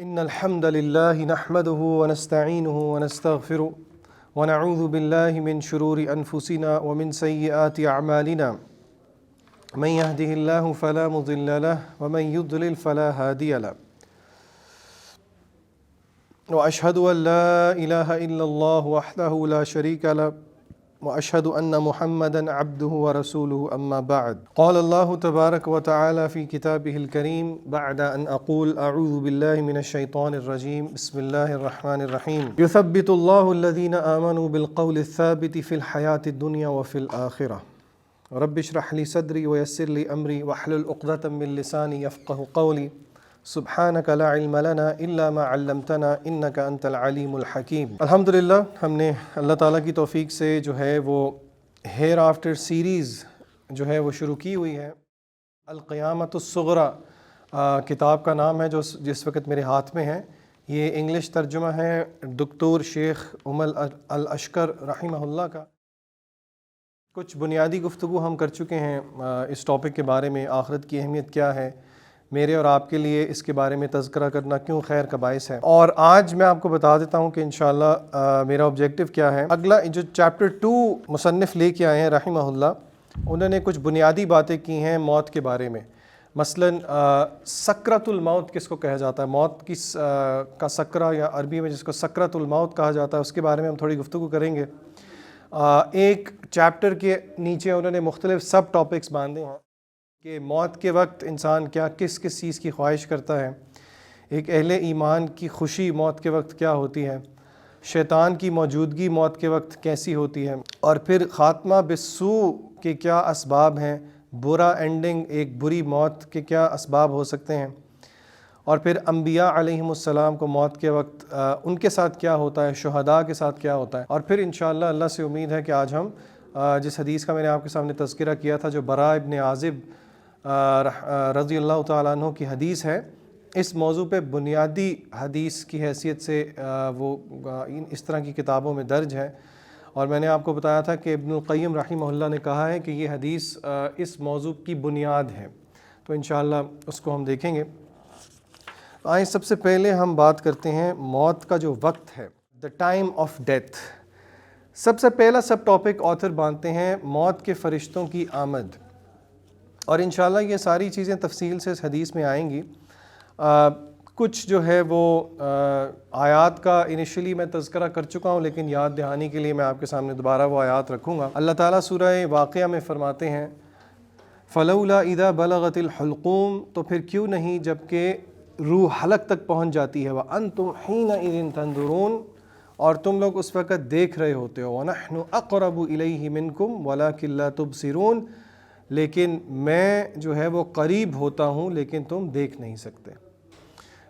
إن الحمد لله نحمده ونستعينه ونستغفره ونعوذ بالله من شرور أنفسنا ومن سيئات أعمالنا من يهده الله فلا مضل له ومن يضلل فلا هادي له وأشهد أن لا إله إلا الله وحده لا شريك له وأشهد أن محمدًا عبده ورسوله أما بعد قال الله تبارك وتعالى في كتابه الكريم بعد أن أقول أعوذ بالله من الشيطان الرجيم بسم الله الرحمن الرحيم يثبت الله الذين آمنوا بالقول الثابت في الحياة الدنيا وفي الآخرة رب اشرح لي صدري ويسر لي أمري واحلل عقدة من لساني يفقه قولي سبحانک لا علم لنا الا ما علمتنا انک انت العلیم الحکیم۔ الحمدللہ ہم نے اللہ تعالیٰ کی توفیق سے جو ہے وہ ہیئر آفٹر سیریز جو ہے وہ شروع کی ہوئی ہے۔ القیامۃ الصغریٰ کتاب کا نام ہے جو جس وقت میرے ہاتھ میں ہے۔ یہ انگلش ترجمہ ہے دکتور شیخ عمر الاشکر رحمہ اللہ کا۔ کچھ بنیادی گفتگو ہم کر چکے ہیں اس ٹاپک کے بارے میں، آخرت کی اہمیت کیا ہے، میرے اور آپ کے لیے اس کے بارے میں تذکرہ کرنا کیوں خیر کا باعث ہے، اور آج میں آپ کو بتا دیتا ہوں کہ انشاءاللہ میرا آبجیکٹیو کیا ہے۔ اگلا جو چیپٹر 2 مصنف لے کے آئے ہیں رحمہ اللہ، انہوں نے کچھ بنیادی باتیں کی ہیں موت کے بارے میں۔ مثلاً سکرۃ الموت کس کو کہا جاتا ہے، موت کا سکرہ یا عربی میں جس کو سکرۃ الموت کہا جاتا ہے، اس کے بارے میں ہم تھوڑی گفتگو کریں گے۔ ایک چیپٹر کے نیچے انہوں نے مختلف سب ٹاپکس باندھے ہیں کہ موت کے وقت انسان کس چیز کی خواہش کرتا ہے، ایک اہل ایمان کی خوشی موت کے وقت کیا ہوتی ہے، شیطان کی موجودگی موت کے وقت کیسی ہوتی ہے، اور پھر خاتمہ بالسوء کے کیا اسباب ہیں، برا اینڈنگ، ایک بری موت کے کیا اسباب ہو سکتے ہیں، اور پھر انبیاء علیہم السلام کو موت کے وقت ان کے ساتھ کیا ہوتا ہے، شہداء کے ساتھ کیا ہوتا ہے، اور پھر انشاءاللہ اللہ سے امید ہے کہ آج ہم جس حدیث کا میں نے آپ کے سامنے تذکرہ کیا تھا جو براء ابن عازب رضی اللہ تعالیٰ عنہ کی حدیث ہے، اس موضوع پہ بنیادی حدیث کی حیثیت سے وہ اس طرح کی کتابوں میں درج ہے، اور میں نے آپ کو بتایا تھا کہ ابن القیم رحمہ اللہ نے کہا ہے کہ یہ حدیث اس موضوع کی بنیاد ہے، تو انشاءاللہ اس کو ہم دیکھیں گے۔ آئیں سب سے پہلے ہم بات کرتے ہیں موت کا جو وقت ہے، دا ٹائم آف ڈیتھ۔ سب سے پہلا سب ٹاپک آتھر باندھتے ہیں موت کے فرشتوں کی آمد، اور انشاءاللہ یہ ساری چیزیں تفصیل سے اس حدیث میں آئیں گی۔ کچھ جو ہے وہ آیات کا انیشلی میں تذکرہ کر چکا ہوں، لیکن یاد دہانی کے لیے میں آپ کے سامنے دوبارہ وہ آیات رکھوں گا۔ اللہ تعالیٰ سورہ واقعہ میں فرماتے ہیں فَلَوْلَا إِذَا بَلَغَتِ الْحُلْقُومَ، تو پھر کیوں نہیں جب کہ روح حلق تک پہنچ جاتی ہے، وَأَنْتُمْ حِينَئِذٍ تَنْظُرُونَ، اور تم لوگ اس وقت دیکھ رہے ہوتے ہو، وَنَحْنُ أَقْرَبُ إِلَيْهِ مِنْكُمْ وَلَكِنْ لَا تُبْصِرُونَ، لیکن میں جو ہے وہ قریب ہوتا ہوں لیکن تم دیکھ نہیں سکتے۔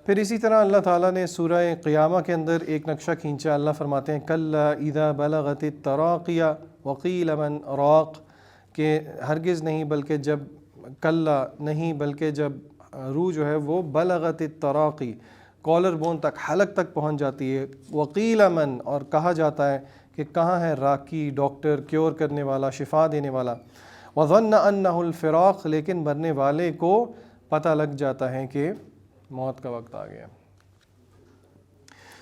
پھر اسی طرح اللہ تعالیٰ نے سورہ قیامہ کے اندر ایک نقشہ کھینچا۔ اللہ فرماتے ہیں کَلَّا إِذَا بَلَغَتِ التَّرَاقِيَ وَقِيلَ مَنْ رَاقٍ، کہ ہرگز نہیں بلکہ جب کلا نہیں بلکہ جب روح جو ہے وہ بلغت التراقی، کالر بون تک، حلق تک پہنچ جاتی ہے، وقیل من، اور کہا جاتا ہے کہ کہاں ہے راکی، ڈاکٹر، کیور کرنے والا، شفا دینے والا، وظن انہ الفراق، لیکن مرنے والے کو پتہ لگ جاتا ہے کہ موت کا وقت آ گیا۔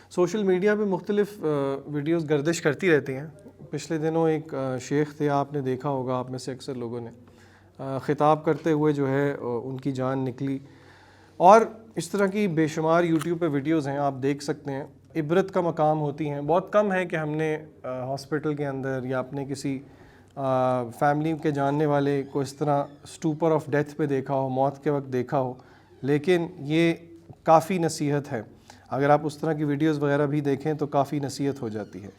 سوشل میڈیا پہ مختلف ویڈیوز گردش کرتی رہتی ہیں۔ پچھلے دنوں ایک شیخ تھے، آپ نے دیکھا ہوگا، آپ میں سے اکثر لوگوں نے، خطاب کرتے ہوئے جو ہے ان کی جان نکلی، اور اس طرح کی بے شمار یوٹیوب پہ ویڈیوز ہیں، آپ دیکھ سکتے ہیں، عبرت کا مقام ہوتی ہیں۔ بہت کم ہے کہ ہم نے ہاسپٹل کے اندر یا اپنے کسی فیملی کے جاننے والے کو اس طرح سٹوپر آف ڈیتھ پہ دیکھا ہو، موت کے وقت دیکھا ہو، لیکن یہ کافی نصیحت ہے۔ اگر آپ اس طرح کی ویڈیوز وغیرہ بھی دیکھیں تو کافی نصیحت ہو جاتی ہے۔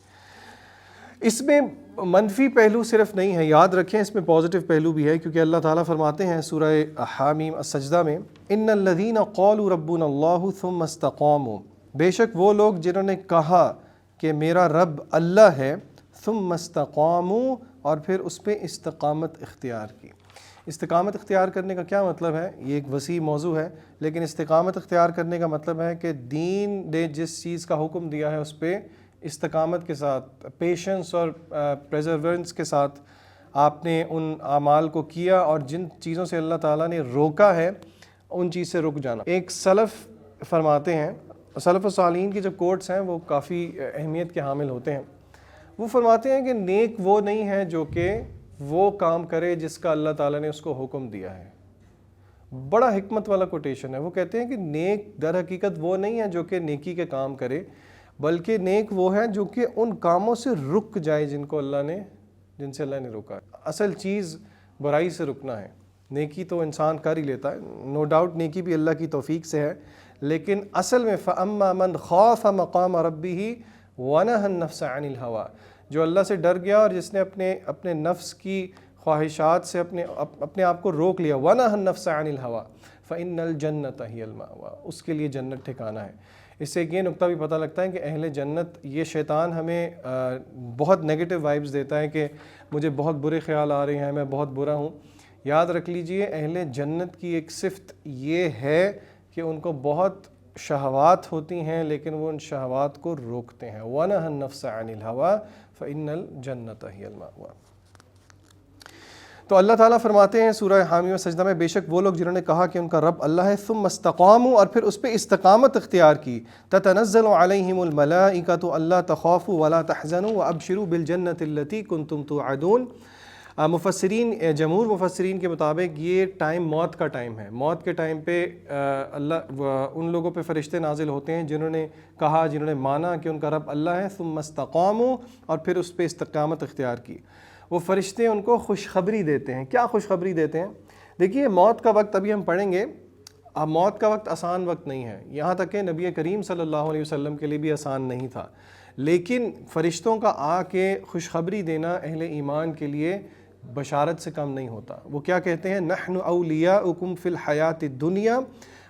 اس میں منفی پہلو صرف نہیں ہے، یاد رکھیں اس میں پازیٹیو پہلو بھی ہے، کیونکہ اللہ تعالیٰ فرماتے ہیں سورہ حامیم السجدہ میں ان الذین قالوا ربنا اللہ ثم استقاموا، بے شک وہ لوگ جنہوں نے کہا کہ میرا رب اللہ ہے، ثم استقاموا، اور پھر اس پہ استقامت اختیار کی۔ استقامت اختیار کرنے کا کیا مطلب ہے؟ یہ ایک وسیع موضوع ہے، لیکن استقامت اختیار کرنے کا مطلب ہے کہ دین نے جس چیز کا حکم دیا ہے اس پہ استقامت کے ساتھ، پیشنس اور پریزرورنس کے ساتھ آپ نے ان اعمال کو کیا، اور جن چیزوں سے اللہ تعالیٰ نے روکا ہے ان چیز سے رک جانا۔ ایک سلف فرماتے ہیں سلف الصالحین کی جو کوٹس ہیں وہ کافی اہمیت کے حامل ہوتے ہیں. وہ فرماتے ہیں کہ نیک وہ نہیں ہے جو کہ وہ کام کرے جس کا اللہ تعالیٰ نے اس کو حکم دیا ہے. بڑا حکمت والا کوٹیشن ہے. وہ کہتے ہیں کہ نیک در حقیقت وہ نہیں ہے جو کہ نیکی کے کام کرے، بلکہ نیک وہ ہے جو کہ ان کاموں سے رک جائے جن سے اللہ نے روکا ہے. اصل چیز برائی سے رکنا ہے. نیکی تو انسان کر ہی لیتا ہے، نو ڈاؤٹ نیکی بھی اللہ کی توفیق سے ہے، لیکن اصل میں فَأَمَّا مَنْ خَافَ مَقَامَ رَبِّهِ وَنَهَى النَّفْسَ عَنِ الْهَوَىٰ، جو اللہ سے ڈر گیا اور جس نے اپنے نفس کی خواہشات سے اپنے آپ کو روک لیا. وَنَهَى النَّفْسَ عَنِ الْهَوَىٰ فَإِنَّ الْجَنَّةَ هِيَ الْمَأْوَىٰ، اس کے لیے جنت ٹھکانہ ہے. اس سے ایک یہ نقطہ بھی پتہ لگتا ہے کہ اہل جنت، یہ شیطان ہمیں بہت نیگیٹو وائبز دیتا ہے کہ مجھے بہت برے خیال آ رہے ہیں، میں بہت برا ہوں. یاد رکھ لیجئے اہل جنت کی ایک صفت یہ ہے کہ ان کو بہت شہوات ہوتی ہیں لیکن وہ ان شہوات کو روکتے ہیں. وَنَهَى النَّفْسَ عَنِ الْهَوَىٰ فَإِنَّ الْجَنَّةَ هِيَ الْمَأْوَىٰ. تو اللہ تعالیٰ فرماتے ہیں سورہ حامی و سجدہ میں، بے شک وہ لوگ جنہوں نے کہا کہ ان کا رب اللہ ہے، ثم استقاموا، اور پھر اس پہ استقامت اختیار کی، تتنزل علیہم الملائکۃ الا تخافوا ولا تحزنوا وابشروا بالجنۃ التي کنتم توعدون. جمہور مفسرین کے مطابق یہ ٹائم موت کا ٹائم ہے. موت کے ٹائم پہ اللہ ان لوگوں پہ فرشتے نازل ہوتے ہیں جنہوں نے کہا، جنہوں نے مانا کہ ان کا رب اللہ ہے، ثم استقاموا، اور پھر اس پہ استقامت اختیار کی. وہ فرشتے ان کو خوشخبری دیتے ہیں. کیا خوشخبری دیتے ہیں؟ دیکھیے موت کا وقت ابھی ہم پڑھیں گے. اب موت کا وقت آسان وقت نہیں ہے، یہاں تک کہ نبی کریم صلی اللہ علیہ وسلم کے لیے بھی آسان نہیں تھا، لیکن فرشتوں کا آ کے خوشخبری دینا اہل ایمان کے لیے بشارت سے کم نہیں ہوتا. وہ کیا کہتے ہیں؟ نحن اولیاؤکم فی الحیات الدنیا،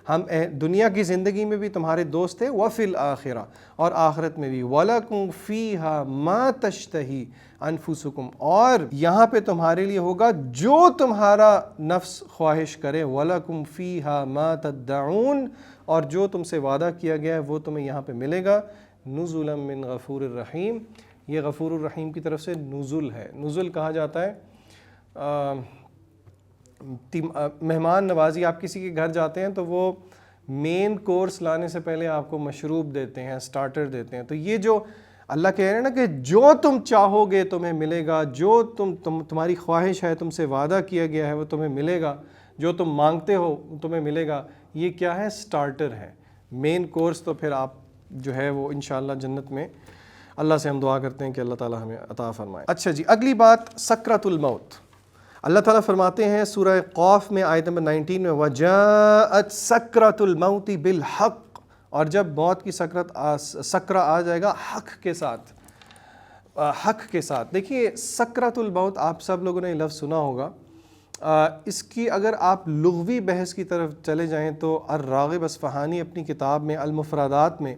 ہم دنیا کی زندگی میں بھی تمہارے دوست ہیں، وفی الآخرہ، اور آخرت میں بھی، وَلَكُمْ فِيهَا مَا تَشْتَهِي أَنفُسُكُمْ، اور یہاں پہ تمہارے لیے ہوگا جو تمہارا نفس خواہش کرے، وَلَكُمْ فِيهَا مَا تَدَّعُونَ، اور جو تم سے وعدہ کیا گیا ہے وہ تمہیں یہاں پہ ملے گا. نُزُلًا مِّن غَفُورٍ الرحیم، یہ غفور الرحیم کی طرف سے نزل ہے. نزل کہا جاتا ہے مہمان نوازی. آپ کسی کے گھر جاتے ہیں تو وہ مین کورس لانے سے پہلے آپ کو مشروب دیتے ہیں، سٹارٹر دیتے ہیں. تو یہ جو اللہ کہہ رہے ہیں نا کہ جو تم چاہو گے تمہیں ملے گا، جو تمہاری خواہش ہے، تم سے وعدہ کیا گیا ہے وہ تمہیں ملے گا، جو تم مانگتے ہو تمہیں ملے گا. یہ کیا ہے؟ سٹارٹر ہے. مین کورس تو پھر آپ جو ہے وہ انشاءاللہ جنت میں. اللہ سے ہم دعا کرتے ہیں کہ اللہ تعالی ہمیں عطا فرمائے. اچھا جی، اگلی بات سکرۃ الموت. اللہ تعالیٰ فرماتے ہیں سورہ قاف میں آیت نمبر 19 میں، وَجَاءَتْ سَكْرَةُ الْمَوْتِ بِالْحَقِّ، اور جب موت کی سکرہ آ جائے گا حق کے ساتھ. حق کے ساتھ. دیکھیے سکرۃ الموت، آپ سب لوگوں نے یہ لفظ سنا ہوگا. اس کی اگر آپ لغوی بحث کی طرف چلے جائیں تو الراغب اصفہانی اپنی کتاب میں المفردات میں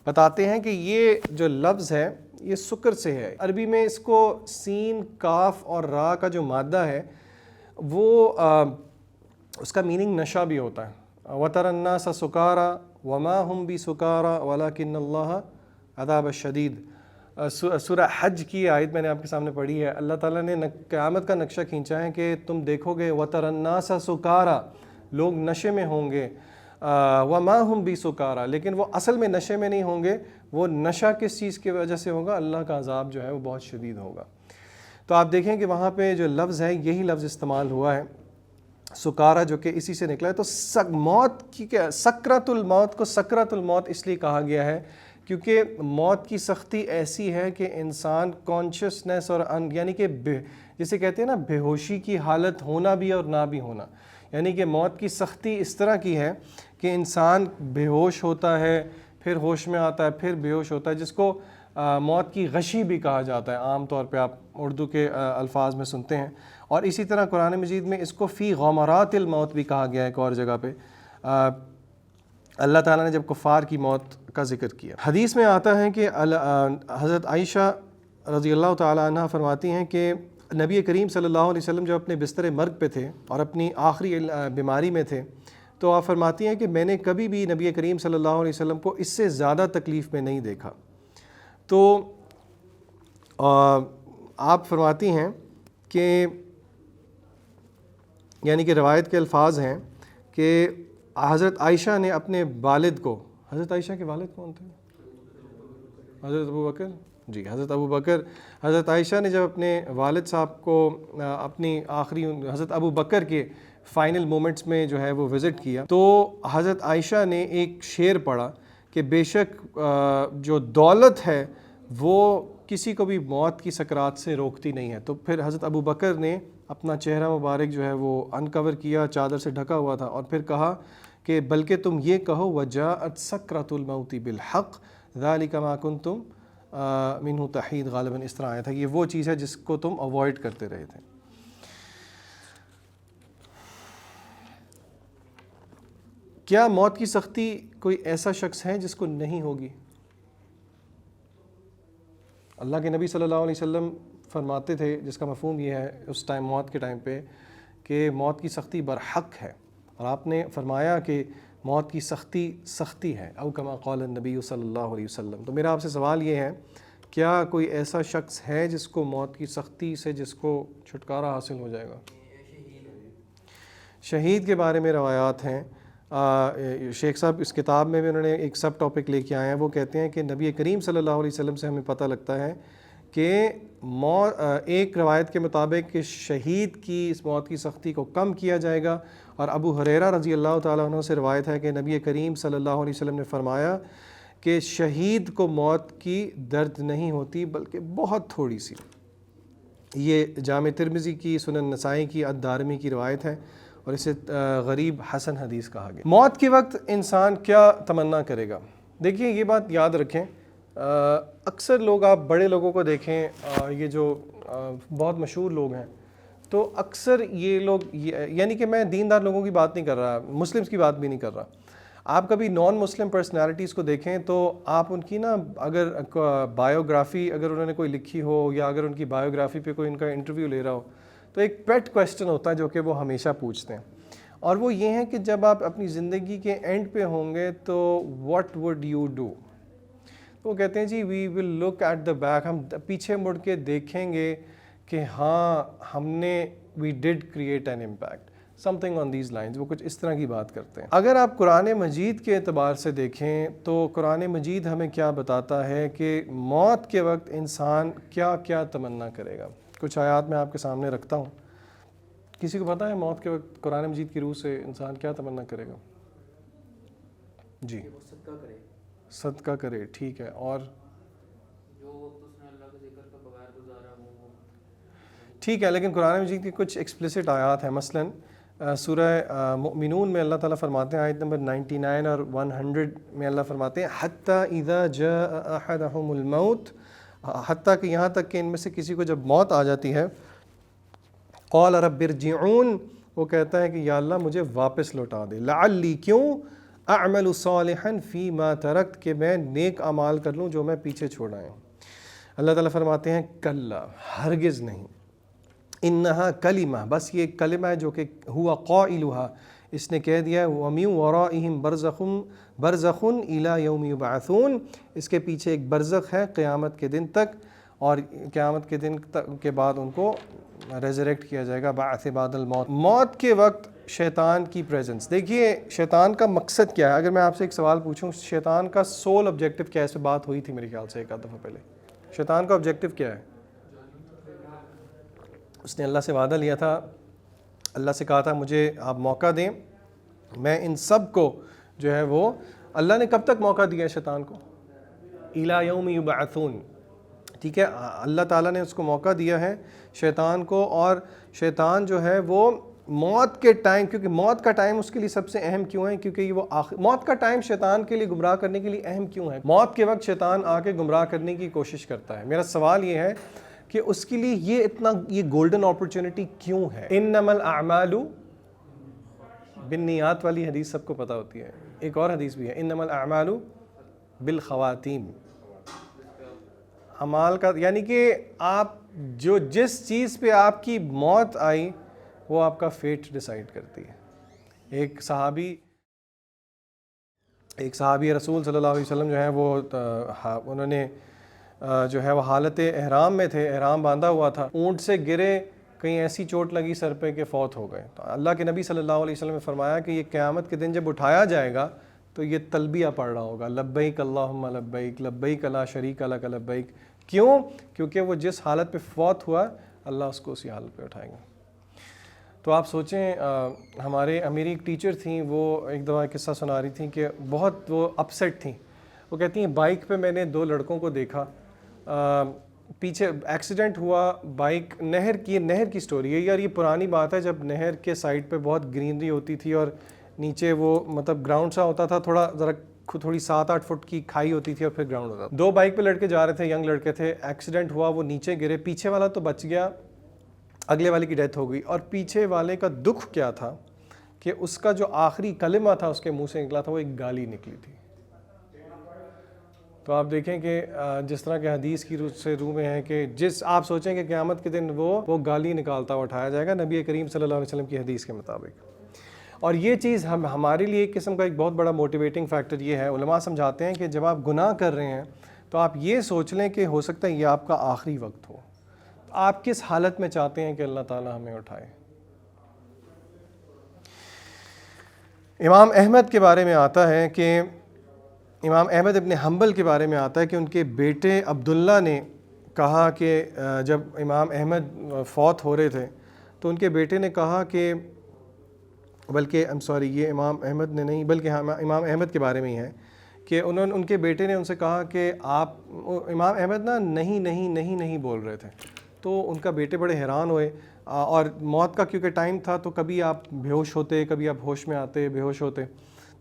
بتاتے ہیں کہ یہ جو لفظ ہے یہ سکر سے ہے. عربی میں اس کو سین، کاف اور را کا جو مادہ ہے وہ اس کا میننگ نشہ بھی ہوتا ہے. وَتَرَى النَّاسَ سُكَارَىٰ وَمَا هُمْ بِسُكَارَىٰ وَلَكِنَّ اللَّهَ عَذَابَ الشَّدِيدُ. سورہ حج کی آیت میں نے آپ کے سامنے پڑھی ہے. اللہ تعالیٰ نے قیامت کا نقشہ کھینچا ہے کہ تم دیکھو گے وَتَرَى النَّاسَ سُكَارَىٰ، لوگ نشے میں ہوں گے، وَمَا هُمْ بِسُكَارَىٰ، لیکن وہ اصل میں نشے میں نہیں ہوں گے. وہ نشہ کس چیز کی وجہ سے ہوگا؟ اللہ کا عذاب جو ہے وہ بہت شدید ہوگا. تو آپ دیکھیں کہ وہاں پہ جو لفظ ہے یہی لفظ استعمال ہوا ہے سکارا، جو کہ اسی سے نکلا ہے. تو موت کی سکرۃ الموت کو سکرۃ الموت اس لیے کہا گیا ہے کیونکہ موت کی سختی ایسی ہے کہ انسان کانشیسنیس اور یعنی کہ جسے کہتے ہیں نا بے ہوشی کی حالت ہونا بھی اور نہ بھی ہونا. یعنی کہ موت کی سختی اس طرح کی ہے کہ انسان بے ہوش ہوتا ہے، پھر ہوش میں آتا ہے، پھر بے ہوش ہوتا ہے، جس کو موت کی غشی بھی کہا جاتا ہے. عام طور پہ آپ اردو کے الفاظ میں سنتے ہیں. اور اسی طرح قرآن مجید میں اس کو فی غمرات الموت بھی کہا گیا ہے ایک اور جگہ پہ. اللہ تعالیٰ نے جب کفار کی موت کا ذکر کیا. حدیث میں آتا ہے کہ حضرت عائشہ رضی اللہ تعالیٰ عنہ فرماتی ہیں کہ نبی کریم صلی اللہ علیہ وسلم جب اپنے بستر مرگ پہ تھے اور اپنی آخری بیماری میں تھے تو آپ فرماتی ہیں کہ میں نے کبھی بھی نبی کریم صلی اللہ علیہ وسلم کو اس سے زیادہ تکلیف میں نہیں دیکھا. تو آپ فرماتی ہیں کہ یعنی کہ روایت کے الفاظ ہیں کہ حضرت عائشہ نے اپنے والد کو حضرت عائشہ کے والد کون تھے؟ حضرت ابو بکر. جی حضرت ابو بکر. حضرت عائشہ نے جب اپنے والد صاحب کو اپنی آخری حضرت ابو بکر کے فائنل مومنٹس میں جو ہے وہ وزٹ کیا تو حضرت عائشہ نے ایک شعر پڑھا کہ بے شک جو دولت ہے وہ کسی کو بھی موت کی سکرات سے روکتی نہیں ہے. تو پھر حضرت ابو بکر نے اپنا چہرہ مبارک جو ہے وہ انکور کیا, چادر سے ڈھکا ہوا تھا, اور پھر کہا کہ بلکہ تم یہ کہو وجاءت سکرۃ الموت بالحق ذلک ما کنتم منہ تحید. غالباً اس طرح آیا تھا, یہ وہ چیز ہے جس کو تم اوائڈ کرتے رہے تھے. کیا موت کی سختی کوئی ایسا شخص ہے جس کو نہیں ہوگی؟ اللہ کے نبی صلی اللہ علیہ وسلم فرماتے تھے, جس کا مفہوم یہ ہے اس ٹائم موت کے ٹائم پہ کہ موت کی سختی برحق ہے, اور آپ نے فرمایا کہ موت کی سختی سختی ہے, او کما قال النبی صلی اللہ علیہ وسلم. تو میرا آپ سے سوال یہ ہے, کیا کوئی ایسا شخص ہے جس کو موت کی سختی سے جس کو چھٹکارا حاصل ہو جائے گا؟ شہید کے بارے میں روایات ہیں. شیخ صاحب اس کتاب میں بھی انہوں نے ایک سب ٹاپک لے کے آئے ہیں. وہ کہتے ہیں کہ نبی کریم صلی اللہ علیہ وسلم سے ہمیں پتہ لگتا ہے کہ ایک روایت کے مطابق کہ شہید کی اس موت کی سختی کو کم کیا جائے گا, اور ابو ہریرہ رضی اللہ تعالیٰ عنہ سے روایت ہے کہ نبی کریم صلی اللہ علیہ وسلم نے فرمایا کہ شہید کو موت کی درد نہیں ہوتی بلکہ بہت تھوڑی سی. یہ جامع ترمذی کی, سنن نسائی کی, الدارمی کی روایت ہے, اور اسے غریب حسن حدیث کہا گیا. موت کے وقت انسان کیا تمنا کرے گا؟ دیکھیے یہ بات یاد رکھیں, اکثر لوگ, آپ بڑے لوگوں کو دیکھیں, یہ جو بہت مشہور لوگ ہیں, تو اکثر یہ لوگ, یعنی کہ میں دیندار لوگوں کی بات نہیں کر رہا, مسلمز کی بات بھی نہیں کر رہا, آپ کبھی نان مسلم پرسنالٹیز کو دیکھیں تو آپ ان کی نا, اگر بایوگرافی اگر انہوں نے کوئی لکھی ہو, یا اگر ان کی بایوگرافی پہ کوئی ان کا انٹرویو لے رہا ہو, تو ایک پیٹ کویسچن ہوتا ہے جو کہ وہ ہمیشہ پوچھتے ہیں, اور وہ یہ ہے کہ جب آپ اپنی زندگی کے اینڈ پہ ہوں گے تو واٹ وڈ یو ڈو؟ تو وہ کہتے ہیں جی وی ول لک ایٹ دا بیک, ہم پیچھے مڑ کے دیکھیں گے کہ ہاں ہم نے we did create an impact, something on these lines. وہ کچھ اس طرح کی بات کرتے ہیں. اگر آپ قرآن مجید کے اعتبار سے دیکھیں تو قرآن مجید ہمیں کیا بتاتا ہے کہ موت کے وقت انسان کیا کیا تمنا کرے گا. کچھ آیات میں آپ کے سامنے رکھتا ہوں. کسی کو پتہ ہے موت کے وقت قرآن مجید کی روح سے انسان کیا تمنا کرے گا؟ جی صدقہ کرے, ٹھیک ہے, اور ٹھیک ہے, لیکن قرآن مجید کی کچھ ایکسپلیسٹ آیات ہیں. مثلا سورہ مؤمنون میں اللہ تعالیٰ فرماتے ہیں, آیت نمبر 99 اور 100 میں اللہ فرماتے ہیں حتیٰ اذا جاء احدهم الموت, حتیٰ کہ یہاں تک کہ ان میں سے کسی کو جب موت آ جاتی ہے, قال رب ارجعون, وہ کہتا ہے کہ یا اللہ مجھے واپس لوٹا دے, لعلی, کیوں, اعمل صالحا فیما ترکت, کہ میں نیک اعمال کر لوں جو میں پیچھے چھوڑ آیا ہوں. اللہ تعالیٰ فرماتے ہیں کلا, ہرگز نہیں, انہا کلمہ, بس یہ ایک کلمہ ہے جو کہ ہوا قائلہا, اس نے کہہ دیا ہے, وَمِن وَرَائِهِمْ بَرْزَخٌ إِلَى يَوْمِ يُبْعَثُونَ, اس کے پیچھے ایک برزخ ہے قیامت کے دن تک, اور قیامت کے دن کے بعد ان کو ریزریکٹ کیا جائے گا, بعث بعد الموت. موت کے وقت شیطان کی پریزنس, دیکھیے شیطان کا مقصد کیا ہے. اگر میں آپ سے ایک سوال پوچھوں, شیطان کا سول آبجیکٹو کیا ہے؟ اس پہ بات ہوئی تھی میرے خیال سے ایک آدھ دفعہ پہلے. شیطان کا آبجیکٹو کیا ہے؟ اس نے اللہ سے وعدہ لیا تھا, اللہ سے کہا تھا مجھے آپ موقع دیں, میں ان سب کو جو ہے وہ, اللہ نے کب تک موقع دیا ہے شیطان کو؟ الی یوم یبعثون, ٹھیک ہے, اللہ تعالیٰ نے اس کو موقع دیا ہے شیطان کو, اور شیطان جو ہے وہ موت کے ٹائم, کیونکہ موت کا ٹائم اس کے لیے سب سے اہم کیوں ہے, کیونکہ یہ وہ موت کا ٹائم شیطان کے لیے گمراہ کرنے کے لیے اہم کیوں ہے؟ موت کے وقت شیطان آ کے گمراہ کرنے کی کوشش کرتا ہے. میرا سوال یہ ہے کہ اس کے لیے یہ گولڈن اپرچونٹی کیوں ہے؟ انما الاعمال بالنیات والی حدیث سب کو پتہ ہوتی ہے, ایک اور حدیث بھی ہے, انما الاعمال بالخواتیم, اعمال کا, یعنی کہ آپ جو جس چیز پہ آپ کی موت آئی وہ آپ کا فیٹ ڈیسائیڈ کرتی ہے. ایک صحابی رسول صلی اللہ علیہ وسلم جو ہیں وہ انہوں نے جو ہے وہ حالت احرام میں تھے, احرام باندھا ہوا تھا, اونٹ سے گرے, کہیں ایسی چوٹ لگی سر پہ کہ فوت ہو گئے. تو اللہ کے نبی صلی اللہ علیہ وسلم نے فرمایا کہ یہ قیامت کے دن جب اٹھایا جائے گا تو یہ تلبیہ پڑھ رہا ہوگا، لبیک اللہم لبیک لبیک لا شریک لک لبیک۔ کیوں؟ کیونکہ وہ جس حالت پہ فوت ہوا اللہ اس کو اسی حالت پہ اٹھائیں گے۔ تو آپ سوچیں، میری ایک ٹیچر تھیں، وہ ایک دفعہ قصہ سنا رہی تھیں کہ بہت وہ اپسیٹ تھیں۔ وہ کہتی ہیں بائک پہ میں نے 2 لڑکوں کو دیکھا، پیچھے ایکسیڈنٹ ہوا، بائک نہر کی سٹوری ہے یار، یہ پرانی بات ہے جب نہر کے سائڈ پہ بہت گرینری ہوتی تھی اور نیچے وہ مطلب گراؤنڈ سا ہوتا تھا، تھوڑی 7-8 فٹ کی کھائی ہوتی تھی اور پھر گراؤنڈ ہوتا تھا۔ 2 بائک پہ لڑکے جا رہے تھے، ینگ لڑکے تھے، ایکسیڈنٹ ہوا، وہ نیچے گرے، پیچھے والا تو بچ گیا، اگلے والے کی ڈیتھ ہو گئی۔ اور پیچھے والے کا دکھ کیا تھا کہ اس کا جو آخری کلمہ تھا اس کے منہ سے نکلا تھا وہ ایک گالی نکلی تھی۔ تو آپ دیکھیں کہ جس طرح کہ حدیث کی روح میں ہے کہ آپ سوچیں کہ قیامت کے دن وہ گالی نکالتا ہوا اٹھایا جائے گا نبی کریم صلی اللہ علیہ وسلم کی حدیث کے مطابق۔ اور یہ چیز ہمارے لیے ایک قسم کا ایک بہت بڑا موٹیویٹنگ فیکٹر یہ ہے، علماء سمجھاتے ہیں کہ جب آپ گناہ کر رہے ہیں تو آپ یہ سوچ لیں کہ ہو سکتا ہے یہ آپ کا آخری وقت ہو، آپ کس حالت میں چاہتے ہیں کہ اللہ تعالی ہمیں اٹھائے۔ امام احمد کے بارے میں آتا ہے کہ امام احمد ابن حنبل کے بارے میں آتا ہے کہ ان کے بیٹے عبداللہ نے کہا کہ جب امام احمد فوت ہو رہے تھے تو ان کے بیٹے نے کہا کہ بلکہ یہ امام احمد نے نہیں بلکہ امام احمد کے بارے میں ہی ہے کہ ان کے بیٹے نے ان سے کہا کہ آپ امام احمد نا نہیں بول رہے تھے، تو ان کا بیٹے بڑے حیران ہوئے، اور موت کا کیونکہ ٹائم تھا تو کبھی آپ بے ہوش ہوتے، کبھی آپ ہوش میں آتے، بے ہوش ہوتے۔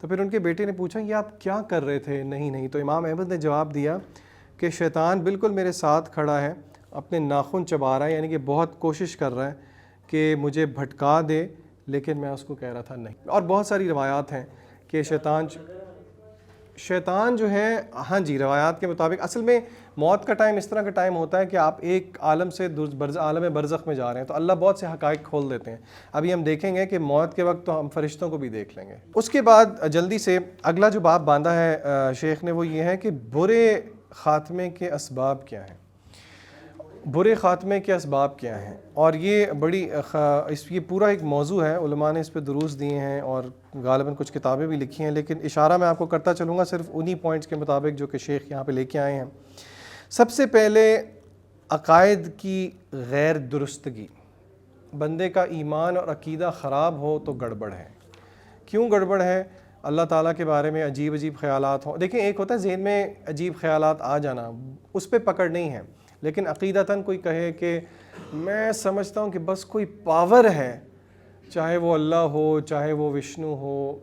تو پھر ان کے بیٹے نے پوچھا یہ آپ کیا کر رہے تھے؟ نہیں۔ تو امام احمد نے جواب دیا کہ شیطان بالکل میرے ساتھ کھڑا ہے، اپنے ناخن چبا رہا ہے، یعنی کہ بہت کوشش کر رہا ہے کہ مجھے بھٹکا دے، لیکن میں اس کو کہہ رہا تھا نہیں۔ اور بہت ساری روایات ہیں کہ شیطان جو ہے، ہاں جی، روایات کے مطابق اصل میں موت کا ٹائم اس طرح کا ٹائم ہوتا ہے کہ آپ ایک عالم سے عالم برزخ میں جا رہے ہیں، تو اللہ بہت سے حقائق کھول دیتے ہیں۔ ابھی ہم دیکھیں گے کہ موت کے وقت تو ہم فرشتوں کو بھی دیکھ لیں گے۔ اس کے بعد جلدی سے اگلا جو باب باندھا ہے شیخ نے وہ یہ ہے کہ برے خاتمے کے اسباب کیا ہیں، برے خاتمے کے اسباب کیا ہیں۔ اور یہ یہ پورا ایک موضوع ہے، علماء نے اس پہ دروس دیے ہیں اور غالباً کچھ کتابیں بھی لکھی ہیں، لیکن اشارہ میں آپ کو کرتا چلوں گا صرف انہی پوائنٹس کے مطابق جو کہ شیخ یہاں پہ لے کے آئے ہیں۔ سب سے پہلے عقائد کی غیر درستگی، بندے کا ایمان اور عقیدہ خراب ہو تو گڑبڑ ہے۔ کیوں گڑبڑ ہے؟ اللہ تعالیٰ کے بارے میں عجیب خیالات ہوں۔ دیکھیں، ایک ہوتا ہے ذہن میں عجیب خیالات آ جانا، اس پہ پکڑ نہیں ہے، لیکن عقیدتاً کوئی کہے کہ میں سمجھتا ہوں کہ بس کوئی پاور ہے، چاہے وہ اللہ ہو، چاہے وہ وشنو ہو۔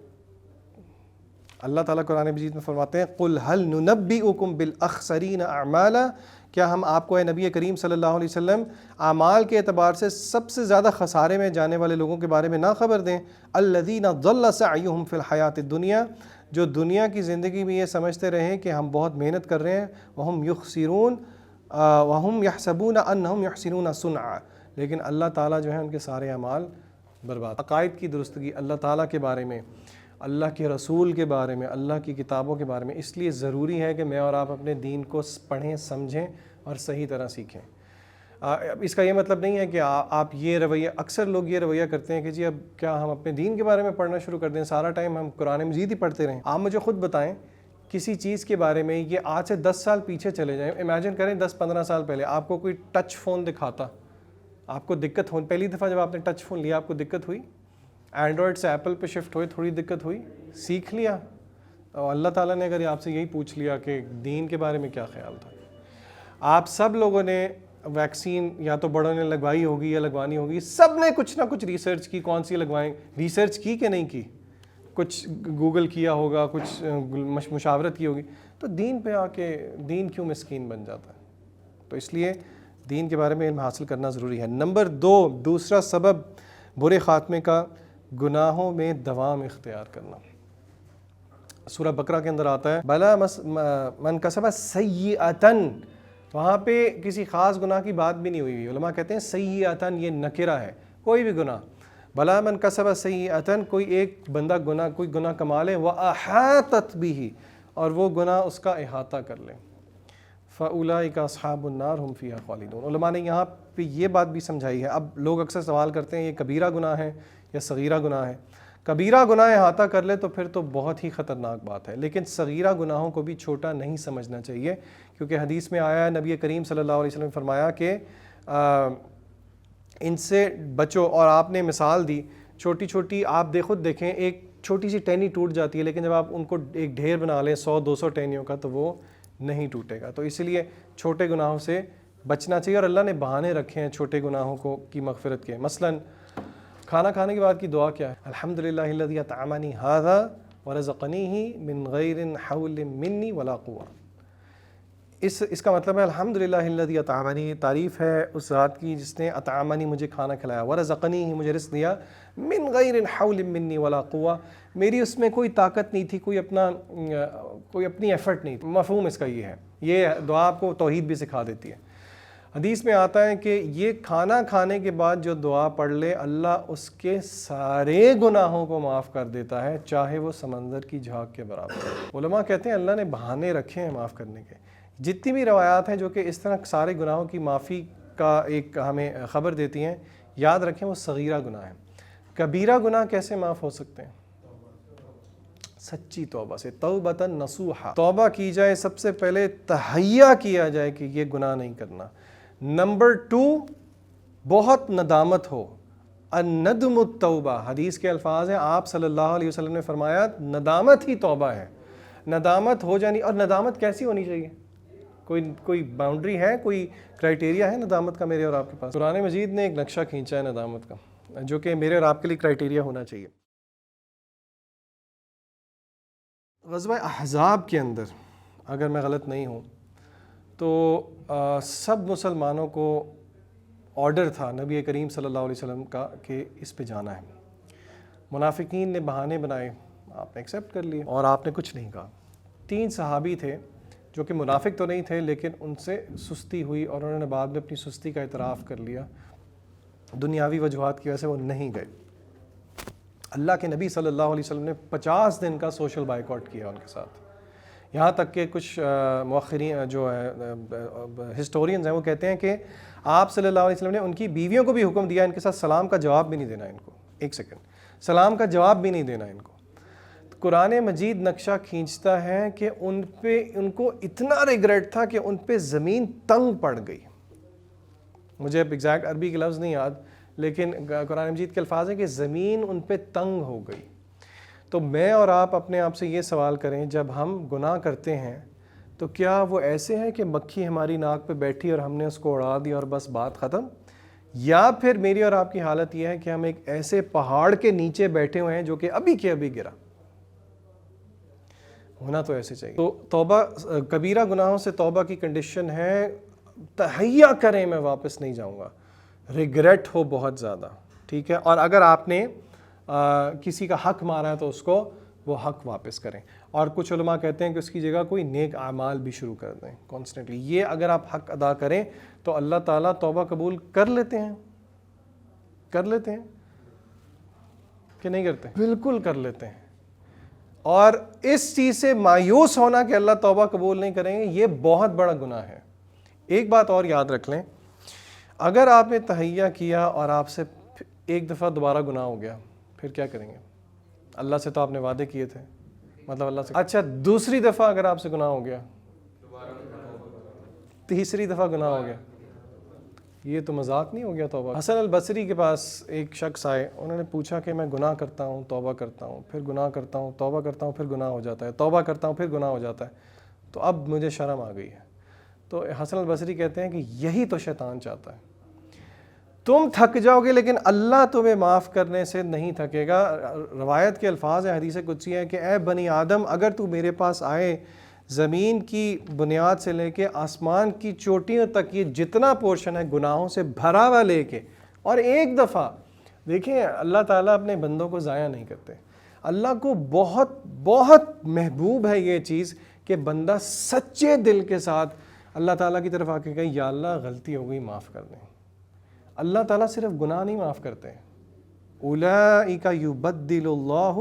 اللہ تعالیٰ قرآن مجید میں فرماتے ہیں قُلْ هَلْ نُنَبِّئُكُمْ بِالْأَخْسَرِينَ أَعْمَالًا، کیا ہم آپ کو اے نبی کریم صلی اللہ علیہ وسلم اعمال کے اعتبار سے سب سے زیادہ خسارے میں جانے والے لوگوں کے بارے میں نہ خبر دیں؟ الَّذِينَ ضَلَّ سَعْيُهُمْ فِي الْحَيَاةِ الدُّنْيَا، جو دنیا کی زندگی میں یہ سمجھتے رہیں کہ ہم بہت محنت کر رہے ہیں، وَهُمْ يَحْسَبُونَ أَنَّهُمْ يُحْسِنُونَ صُنْعًا، لیکن اللہ تعالیٰ جو ہے ان کے سارے اعمال برباد۔ عقائد کی درستگی، اللہ تعالیٰ کے بارے میں، اللہ کے رسول کے بارے میں، اللہ کی کتابوں کے بارے میں، اس لیے ضروری ہے کہ میں اور آپ اپنے دین کو پڑھیں، سمجھیں اور صحیح طرح سیکھیں۔ اس کا یہ مطلب نہیں ہے کہ آپ یہ رویہ، اکثر لوگ یہ رویہ کرتے ہیں کہ جی اب کیا ہم اپنے دین کے بارے میں پڑھنا شروع کر دیں، سارا ٹائم ہم قرآن مجید ہی پڑھتے رہیں۔ آپ مجھے خود بتائیں کسی چیز کے بارے میں، یہ آج سے 10 سال پیچھے چلے جائیں، امیجن کریں 10-15 سال پہلے آپ کو کوئی ٹچ فون دکھاتا، آپ کو دقت ہو؟ پہلی دفعہ جب آپ نے ٹچ فون لیا آپ کو دقت ہوئی؟ اینڈرائڈ سے ایپل پہ شفٹ ہوئے، تھوڑی دقت ہوئی، سیکھ لیا؟ اور اللہ تعالیٰ نے اگر آپ سے یہی پوچھ لیا کہ دین کے بارے میں کیا خیال تھا؟ آپ سب لوگوں نے ویکسین یا تو بڑوں نے لگوائی ہوگی یا لگوانی ہوگی، سب نے کچھ نہ کچھ ریسرچ کی، کون سی لگوائیں، ریسرچ کی کہ نہیں کی؟ کچھ گوگل کیا ہوگا، کچھ مشاورت کی ہوگی۔ تو دین پہ آ کے دین کیوں مسکین بن جاتا ہے؟ تو اس لیے دین کے بارے میں علم حاصل کرنا ضروری ہے۔ نمبر 2، دوسرا سبب برے خاتمے کا، گناہوں میں دوام اختیار کرنا۔ سورہ بقرہ کے اندر آتا ہے بلا من کسب سیئۃً، وہاں پہ کسی خاص گناہ کی بات بھی نہیں ہوئی۔ علماء کہتے ہیں سیئۃً یہ نکرہ ہے، کوئی بھی گناہ، بلا من کسب سیئۃً، کوئی ایک بندہ کوئی گناہ کما لے، وَأَحَاطَتْ بِهِ، اور وہ گناہ اس کا احاطہ کر لے، فَأُولَٰئِکَ أَصْحَابُ النَّارِ هُمْ فِيهَا خَالِدُونَ۔ علماء نے یہاں پہ یہ بات بھی سمجھائی ہے۔ اب لوگ اکثر سوال کرتے ہیں یہ کبیرہ گناہ ہے یا صغیرہ گناہ ہے؟ کبیرہ گناہ احاطہ کر لے تو پھر تو بہت ہی خطرناک بات ہے، لیکن صغیرہ گناہوں کو بھی چھوٹا نہیں سمجھنا چاہیے، کیونکہ حدیث میں آیا ہے، نبی کریم صلی اللہ علیہ وسلم نے فرمایا کہ ان سے بچو، اور آپ نے مثال دی چھوٹی چھوٹی، آپ خود دیکھیں ایک چھوٹی سی ٹہنی ٹوٹ جاتی ہے، لیکن جب آپ ان کو ایک ڈھیر بنا لیں 100-200 ٹہنیوں کا تو وہ نہیں ٹوٹے گا۔ تو اس لیے چھوٹے گناہوں سے بچنا چاہیے، اور اللہ نے بہانے رکھے ہیں چھوٹے گناہوں کو کی مغفرت کے۔ مثلاً کھانا کھانے کے بعد کی دعا کیا ہے؟ الحمدللہ الذی اطعمنی ھذا ورزقنیہ من غیر حول منی ولا قوہ۔ اس کا مطلب ہے الحمدللہ الذی اطعمنی، تعریف ہے اس ذات کی جس نے اطعمنی مجھے کھانا کھلایا، ورزقنیہ مجھے رزق دیا، من غیر حول منی ولا قوہ، میری اس میں کوئی طاقت نہیں تھی، کوئی اپنی ایفرٹ نہیں تھی۔ مفہوم اس کا یہ ہے، یہ دعا آپ کو توحید بھی سکھا دیتی ہے۔ حدیث میں آتا ہے کہ یہ کھانا کھانے کے بعد جو دعا پڑھ لے، اللہ اس کے سارے گناہوں کو معاف کر دیتا ہے، چاہے وہ سمندر کی جھاگ کے برابر ہے۔ علماء کہتے ہیں اللہ نے بہانے رکھے ہیں معاف کرنے کے۔ جتنی بھی روایات ہیں جو کہ اس طرح سارے گناہوں کی معافی کا ایک ہمیں خبر دیتی ہیں، یاد رکھیں وہ صغیرہ گناہ ہیں۔ کبیرہ گناہ کیسے معاف ہو سکتے ہیں؟ سچی توبہ سے، توبۃ نصوحا، توبہ کی جائے، سب سے پہلے تہیہ کیا جائے کہ یہ گناہ نہیں کرنا۔ نمبر 2، بہت ندامت ہو، الندم التوبہ، حدیث کے الفاظ ہیں، آپ صلی اللہ علیہ وسلم نے فرمایا ندامت ہی توبہ ہے۔ ندامت ہو جانی، اور ندامت کیسی ہونی چاہیے؟ کوئی باؤنڈری ہے، کوئی کرائٹیریا ہے ندامت کا میرے اور آپ کے پاس؟ قرآن مجید نے ایک نقشہ کھینچا ہے ندامت کا، جو کہ میرے اور آپ کے لیے کرائٹیریا ہونا چاہیے۔ غزوہ احزاب کے اندر اگر میں غلط نہیں ہوں تو سب مسلمانوں کو آرڈر تھا نبی کریم صلی اللہ علیہ وسلم کا کہ اس پہ جانا ہے۔ منافقین نے بہانے بنائے، آپ نے ایکسیپٹ کر لیے، اور آپ نے کچھ نہیں کہا۔ 3 صحابی تھے جو کہ منافق تو نہیں تھے، لیکن ان سے سستی ہوئی اور انہوں نے بعد میں اپنی سستی کا اعتراف کر لیا، دنیاوی وجوہات کی وجہ سے وہ نہیں گئے۔ اللہ کے نبی صلی اللہ علیہ وسلم نے 50 دن کا سوشل بائیکاٹ کیا ان کے ساتھ، یہاں تک کہ کچھ مؤخرین جو ہسٹورینز ہیں وہ کہتے ہیں کہ آپ صلی اللہ علیہ وسلم نے ان کی بیویوں کو بھی حکم دیا ان کے ساتھ سلام کا جواب بھی نہیں دینا ان کو، ایک سیکنڈ، سلام کا جواب بھی نہیں دینا ان کو۔ قرآن مجید نقشہ کھینچتا ہے کہ ان کو اتنا ریگریٹ تھا کہ ان پہ زمین تنگ پڑ گئی۔ مجھے اب ایگزیکٹ عربی کے لفظ نہیں یاد، لیکن قرآن مجید کے الفاظ ہیں کہ زمین ان پہ تنگ ہو گئی۔ تو میں اور آپ اپنے آپ سے یہ سوال کریں، جب ہم گناہ کرتے ہیں تو کیا وہ ایسے ہیں کہ مکھی ہماری ناک پہ بیٹھی اور ہم نے اس کو اڑا دیا اور بس بات ختم؟ یا پھر میری اور آپ کی حالت یہ ہے کہ ہم ایک ایسے پہاڑ کے نیچے بیٹھے ہوئے ہیں جو کہ ابھی کے ابھی گرا؟ ہونا تو ایسے چاہیے۔ تو توبہ، کبیرہ گناہوں سے توبہ کی کنڈیشن ہے تہیہ کریں میں واپس نہیں جاؤں گا، ریگریٹ ہو بہت زیادہ، ٹھیک ہے؟ اور اگر آپ نے کسی کا حق مارا ہے تو اس کو وہ حق واپس کریں، اور کچھ علماء کہتے ہیں کہ اس کی جگہ کوئی نیک اعمال بھی شروع کر دیں کانسٹنٹلی۔ یہ اگر آپ حق ادا کریں تو اللہ تعالیٰ توبہ قبول کر لیتے ہیں کہ نہیں کرتے؟ بالکل کر لیتے ہیں۔ اور اس چیز سے مایوس ہونا کہ اللہ توبہ قبول نہیں کریں گے، یہ بہت بڑا گناہ ہے۔ ایک بات اور یاد رکھ لیں، اگر آپ نے تہیہ کیا اور آپ سے ایک دفعہ دوبارہ گناہ ہو گیا، پھر کیا کریں گے؟ اللہ سے تو آپ نے وعدے کیے تھے، مطلب اللہ سے، اچھا دوسری دفعہ اگر آپ سے گناہ ہو گیا، تیسری دفعہ گناہ ہو گیا، یہ تو مذاق نہیں ہو گیا توبہ؟ حسن البصری کے پاس ایک شخص آئے، انہوں نے پوچھا کہ میں گناہ کرتا ہوں، توبہ کرتا ہوں، پھر گناہ کرتا ہوں، توبہ کرتا ہوں، پھر گناہ ہو جاتا ہے، توبہ کرتا ہوں، پھر گناہ ہو جاتا ہے، تو اب مجھے شرم آ گئی ہے۔ تو حسن البصری کہتے ہیں کہ یہی تو شیطان چاہتا ہے، تم تھک جاؤ گے لیکن اللہ تمہیں معاف کرنے سے نہیں تھکے گا۔ روایت کے الفاظ ہیں، حدیث قدسی ہے کہ اے بنی آدم، اگر تو میرے پاس آئے، زمین کی بنیاد سے لے کے آسمان کی چوٹیوں تک یہ جتنا پورشن ہے گناہوں سے بھرا ہوا لے کے، اور ایک دفعہ دیکھیں اللہ تعالیٰ اپنے بندوں کو ضائع نہیں کرتے۔ اللہ کو بہت بہت محبوب ہے یہ چیز کہ بندہ سچے دل کے ساتھ اللہ تعالیٰ کی طرف آ کے کہے یا اللہ غلطی ہو گئی، معاف کر دیں۔ اللہ تعالیٰ صرف گناہ نہیں معاف کرتے، اولئک یبدل اللہ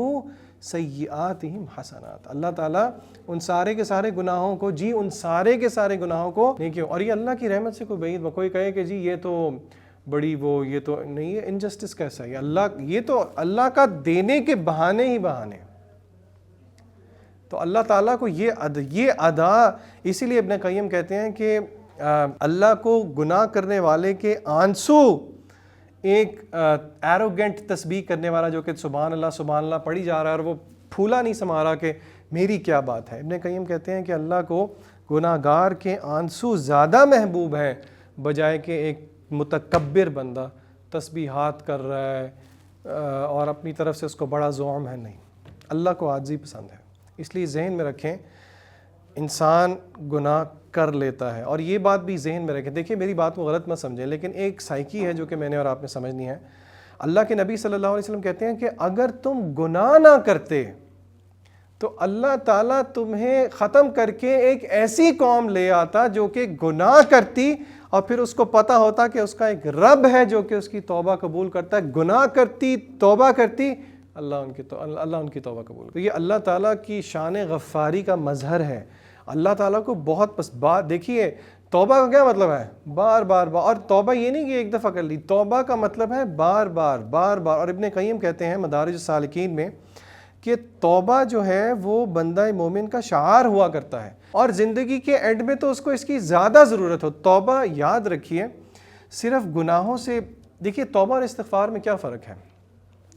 سیئاتہم حسنات، اللہ تعالیٰ ان سارے کے سارے گناہوں کو، ان سارے کے سارے گناہوں کو نیکیوں، اور یہ اللہ کی رحمت سے کوئی بعید، کوئی کہے کہ جی یہ تو بڑی وہ یہ تو نہیں ہے. انجسٹس کیسا ہے یہ تو اللہ کا دینے کے بہانے ہی بہانے. تو اللہ تعالیٰ کو یہ ادا, اسی لیے ابن قیم کہتے ہیں کہ اللہ کو گناہ کرنے والے کے آنسو ایک ایروگنٹ تسبیح کرنے والا جو کہ سبحان اللہ پڑھی جا رہا ہے اور وہ پھولا نہیں سما رہا کہ میری کیا بات ہے. ابن قیم کہتے ہیں کہ اللہ کو گناہ گار کے آنسو زیادہ محبوب ہیں بجائے کہ ایک متکبر بندہ تسبیحات کر رہا ہے اور اپنی طرف سے اس کو بڑا زعم ہے. نہیں, اللہ کو عاجزی پسند ہے. اس لیے ذہن میں رکھیں انسان گناہ کر لیتا ہے, اور یہ بات بھی ذہن میں رکھیں. دیکھیں میری بات کو غلط مت سمجھیں, لیکن ایک سائیکی ہے جو کہ میں نے اور آپ نے سمجھنی ہے. اللہ کے نبی صلی اللہ علیہ وسلم کہتے ہیں کہ اگر تم گناہ نہ کرتے تو اللہ تعالیٰ تمہیں ختم کر کے ایک ایسی قوم لے آتا جو کہ گناہ کرتی اور پھر اس کو پتہ ہوتا کہ اس کا ایک رب ہے جو کہ اس کی توبہ قبول کرتا ہے. گناہ کرتی, توبہ کرتی, اللہ ان کی توبہ قبول. تو یہ اللہ تعالیٰ کی شان غفاری کا مظہر ہے. اللہ تعالیٰ کو بہت بات دیکھیے, توبہ کا کیا مطلب ہے؟ بار بار. اور توبہ یہ نہیں کہ ایک دفعہ کر لی, توبہ کا مطلب ہے بار بار. اور ابن قیم کہتے ہیں مدارج السالکین میں کہ توبہ جو ہے وہ بندہ مومن کا شعار ہوا کرتا ہے, اور زندگی کے اینڈ میں تو اس کو اس کی زیادہ ضرورت ہو. توبہ یاد رکھیے صرف گناہوں سے, دیکھیے توبہ اور استغفار میں کیا فرق ہے؟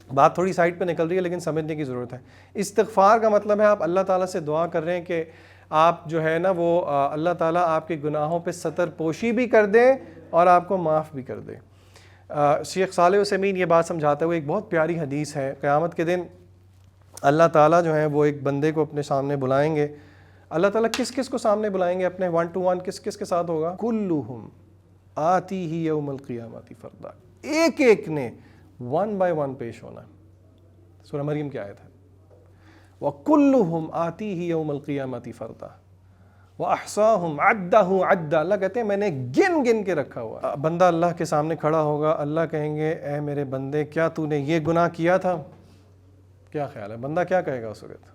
بات تھوڑی سائڈ پہ نکل رہی ہے لیکن سمجھنے کی ضرورت ہے. استغفار کا مطلب ہے آپ اللہ تعالیٰ سے دعا کر رہے ہیں کہ آپ جو ہے نا وہ اللہ تعالیٰ آپ کے گناہوں پہ ستر پوشی بھی کر دیں اور آپ کو معاف بھی کر دیں. شیخ صالح عثیمین یہ بات سمجھاتے ہوئے ایک بہت پیاری حدیث ہے, قیامت کے دن اللہ تعالیٰ جو ہے وہ ایک بندے کو اپنے سامنے بلائیں گے. اللہ تعالیٰ کس کس کو سامنے بلائیں گے اپنے 1 to 1, کس کس کے ساتھ ہوگا؟ کلہم آتیہ یوم القیامت فردا, ایک نے 1 by 1 پیش ہونا. سورہ مریم کی آیت ہے, وَكُلُّهُمْ آتِيهِ يَوْمَ الْقِيَامَةِ فَرْدًا وَأَحْصَاهُمْ عَدَّهُ عَدًّا. اللہ کہتے ہیں میں نے گن کے رکھا ہوا. بندہ اللہ کے سامنے کھڑا ہوگا, اللہ کہیں گے اے میرے بندے کیا تو نے یہ گناہ کیا تھا؟ کیا خیال ہے بندہ کیا کہے گا اس وقت؟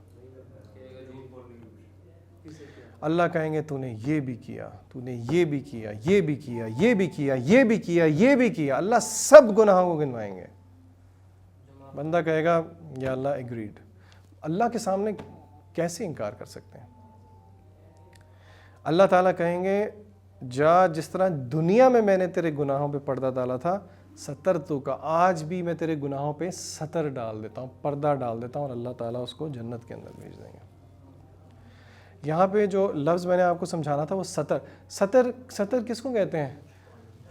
اللہ کہیں گے تو نے یہ بھی کیا, تو نے یہ بھی کیا, یہ بھی کیا, یہ بھی کیا, یہ بھی کیا, یہ بھی کیا. اللہ سب گناہوں کو گنوائیں گے. بندہ کہے گا یا اللہ ایگریڈ. اللہ کے سامنے کیسے انکار کر سکتے ہیں؟ اللہ تعالیٰ کہیں گے جا جس طرح دنیا میں نے تیرے گناہوں پہ پردہ ڈالا تھا, ستر تو کا, آج بھی میں تیرے گناہوں پہ ستر ڈال دیتا ہوں, پردہ ڈال دیتا ہوں, اور اللہ تعالیٰ اس کو جنت کے اندر بھیج دیں گے. یہاں پہ جو لفظ میں نے آپ کو سمجھانا تھا وہ ستر کس کو کہتے ہیں؟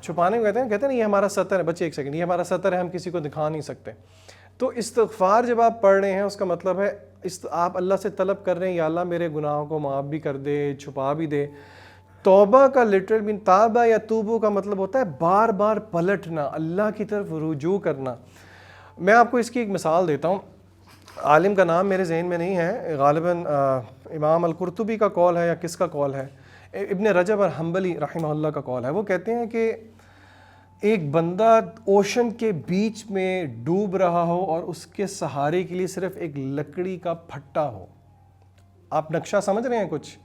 چھپانے کو کہتے ہیں یہ ہمارا ستر ہے. بچے ایک سیکنڈ, یہ ہمارا ستر ہے, ہم کسی کو دکھا نہیں سکتے. تو استغفار جب آپ پڑھ رہے ہیں اس کا مطلب ہے آپ اللہ سے طلب کر رہے ہیں یا اللہ میرے گناہوں کو معاف بھی کر دے, چھپا بھی دے. توبہ کا لٹرل مین تابہ یا توبو کا مطلب ہوتا ہے بار بار پلٹنا, اللہ کی طرف رجوع کرنا. میں آپ کو اس کی ایک مثال دیتا ہوں. عالم کا نام میرے ذہن میں نہیں ہے, غالباً امام القرطبی کا قول ہے یا کس کا قول ہے, ابن رجب الحنبلی رحمہ اللہ کا قول ہے. وہ کہتے ہیں کہ ایک بندہ اوشن کے بیچ میں ڈوب رہا ہو اور اس کے سہارے کے لیے صرف ایک لکڑی کا پھٹا ہو. آپ نقشہ سمجھ رہے ہیں کچھ؟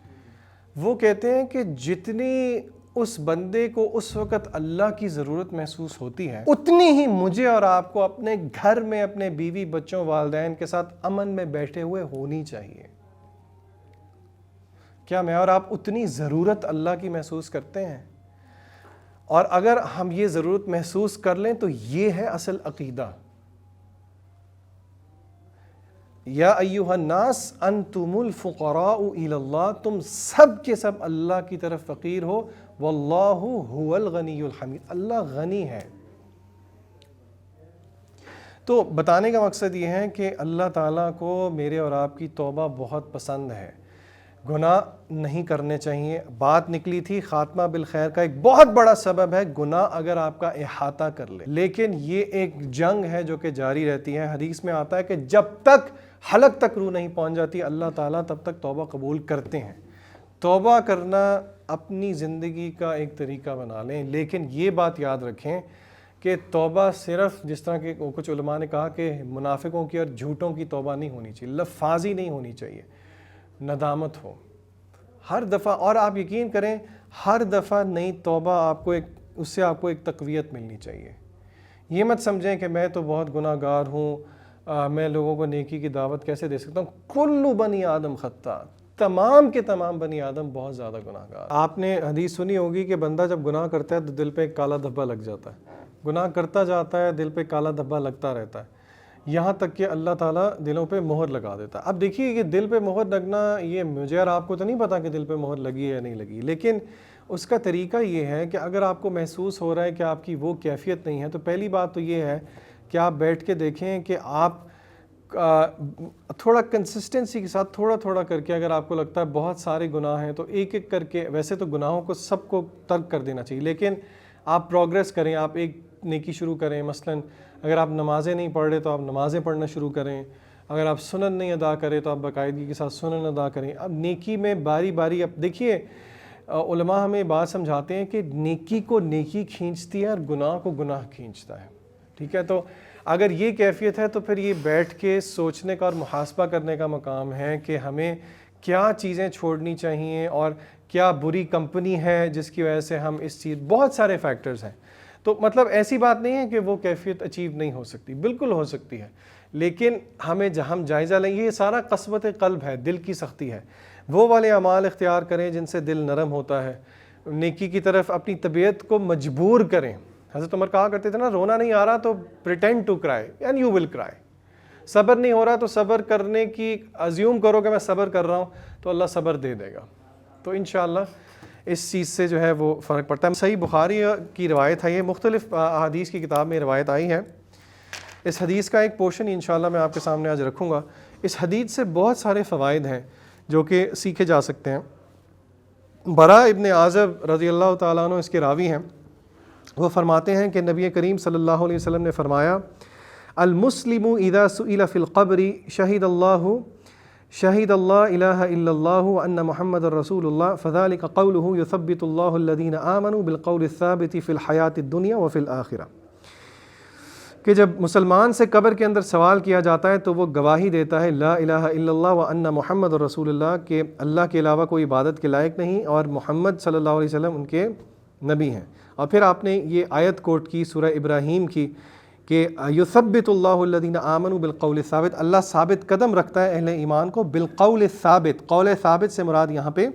وہ کہتے ہیں کہ جتنی اس بندے کو اس وقت اللہ کی ضرورت محسوس ہوتی ہے اتنی ہی مجھے اور آپ کو اپنے گھر میں اپنے بیوی بچوں والدین کے ساتھ امن میں بیٹھے ہوئے ہونی چاہیے. کیا میں اور آپ اتنی ضرورت اللہ کی محسوس کرتے ہیں؟ اور اگر ہم یہ ضرورت محسوس کر لیں تو یہ ہے اصل عقیدہ. یا ایھا الناس انتم الفقراء الی اللہ, تم سب کے سب اللہ کی طرف فقیر ہو. واللہ هو الغنی الحمید, اللہ غنی ہے. تو بتانے کا مقصد یہ ہے کہ اللہ تعالیٰ کو میرے اور آپ کی توبہ بہت پسند ہے. گناہ نہیں کرنے چاہیے. بات نکلی تھی خاتمہ بالخیر کا ایک بہت بڑا سبب ہے گناہ اگر آپ کا احاطہ کر لے, لیکن یہ ایک جنگ ہے جو کہ جاری رہتی ہے. حدیث میں آتا ہے کہ جب تک حلق تک روح نہیں پہنچ جاتی اللہ تعالیٰ تب تک توبہ قبول کرتے ہیں. توبہ کرنا اپنی زندگی کا ایک طریقہ بنا لیں, لیکن یہ بات یاد رکھیں کہ توبہ صرف جس طرح کہ کچھ علماء نے کہا کہ منافقوں کی اور جھوٹوں کی توبہ نہیں ہونی چاہیے, لفاظی نہیں ہونی چاہیے, ندامت ہو ہر دفعہ. اور آپ یقین کریں ہر دفعہ نئی توبہ آپ کو ایک اس سے آپ کو ایک تقویت ملنی چاہیے. یہ مت سمجھیں کہ میں تو بہت گناہ گار ہوں, میں لوگوں کو نیکی کی دعوت کیسے دے سکتا ہوں. کل بنی آدم خطا, تمام کے تمام بنی آدم بہت زیادہ گناہ گار. آپ نے حدیث سنی ہوگی کہ بندہ جب گناہ کرتا ہے تو دل پہ ایک کالا دھبا لگ جاتا ہے, گناہ کرتا جاتا ہے دل پہ کالا دھبا لگتا رہتا ہے, یہاں تک کہ اللہ تعالیٰ دلوں پہ مہر لگا دیتا ہے. اب دیکھیے کہ دل پہ مہر لگنا, یہ مجھے اور آپ کو تو نہیں پتا کہ دل پہ مہر لگی ہے یا نہیں لگی, لیکن اس کا طریقہ یہ ہے کہ اگر آپ کو محسوس ہو رہا ہے کہ آپ کی وہ کیفیت نہیں ہے, تو پہلی بات تو یہ ہے کہ آپ بیٹھ کے دیکھیں کہ آپ تھوڑا کنسسٹنسی کے ساتھ تھوڑا تھوڑا کر کے, اگر آپ کو لگتا ہے بہت سارے گناہ ہیں تو ایک ایک کر کے, ویسے تو گناہوں کو سب کو ترک کر دینا چاہیے, لیکن آپ پروگریس کریں, آپ ایک نیکی شروع کریں. مثلاً اگر آپ نمازیں نہیں پڑھ رہے تو آپ نمازیں پڑھنا شروع کریں, اگر آپ سنن نہیں ادا کریں تو آپ باقاعدگی کے ساتھ سنن ادا کریں. اب نیکی میں باری باری, اب دیکھیے علماء ہمیں بات سمجھاتے ہیں کہ نیکی کو نیکی کھینچتی ہے اور گناہ کو گناہ کھینچتا ہے, ٹھیک ہے. تو اگر یہ کیفیت ہے تو پھر یہ بیٹھ کے سوچنے کا اور محاسبہ کرنے کا مقام ہے کہ ہمیں کیا چیزیں چھوڑنی چاہیے اور کیا بری کمپنی ہے جس کی وجہ سے ہم اس چیز, بہت سارے فیکٹرز ہیں. تو مطلب ایسی بات نہیں ہے کہ وہ کیفیت اچیو نہیں ہو سکتی, بالکل ہو سکتی ہے, لیکن ہم جائزہ لیں. یہ سارا قسوت قلب ہے, دل کی سختی ہے. وہ والے اعمال اختیار کریں جن سے دل نرم ہوتا ہے, نیکی کی طرف اپنی طبیعت کو مجبور کریں. حضرت عمر کہا کرتے تھے نا, رونا نہیں آ رہا تو pretend to cry and you will cry. صبر نہیں ہو رہا تو صبر کرنے کی ازیوم کرو کہ میں صبر کر رہا ہوں, تو اللہ صبر دے دے گا. تو انشاءاللہ اس چیز سے جو ہے وہ فرق پڑتا ہے. صحیح بخاری کی روایت ہے, یہ مختلف احادیث کی کتاب میں روایت آئی ہے. اس حدیث کا ایک پورشن انشاءاللہ میں آپ کے سامنے آج رکھوں گا. اس حدیث سے بہت سارے فوائد ہیں جو کہ سیکھے جا سکتے ہیں. برا ابن عازب رضی اللہ تعالیٰ عنہ اس کے راوی ہیں. وہ فرماتے ہیں کہ نبی کریم صلی اللہ علیہ وسلم نے فرمایا, المسلم اذا سئل فی القبر شہد اللہ الہ الا اللہ وان محمد الرسول اللہ فذلك قوله يثبت اللہ الذین آمنوا بالقول الثابت فی الحیاۃ الدنیا وفی الآخرہ. کہ جب مسلمان سے قبر کے اندر سوال کیا جاتا ہے تو وہ گواہی دیتا ہے لا الہ الا اللہ وان محمد الرسول اللہ, کہ اللہ کے علاوہ کوئی عبادت کے لائق نہیں اور محمد صلی اللہ علیہ وسلم ان کے نبی ہیں. اور پھر آپ نے یہ آیت کوٹ کی سورہ ابراہیم کی کہ یثبت اللہ الذین آمنوا بالقول الثابت, اللہ ثابت قدم رکھتا ہے اہل ایمان کو بالقول الثابت. قول ثابت سے مراد یہاں پہ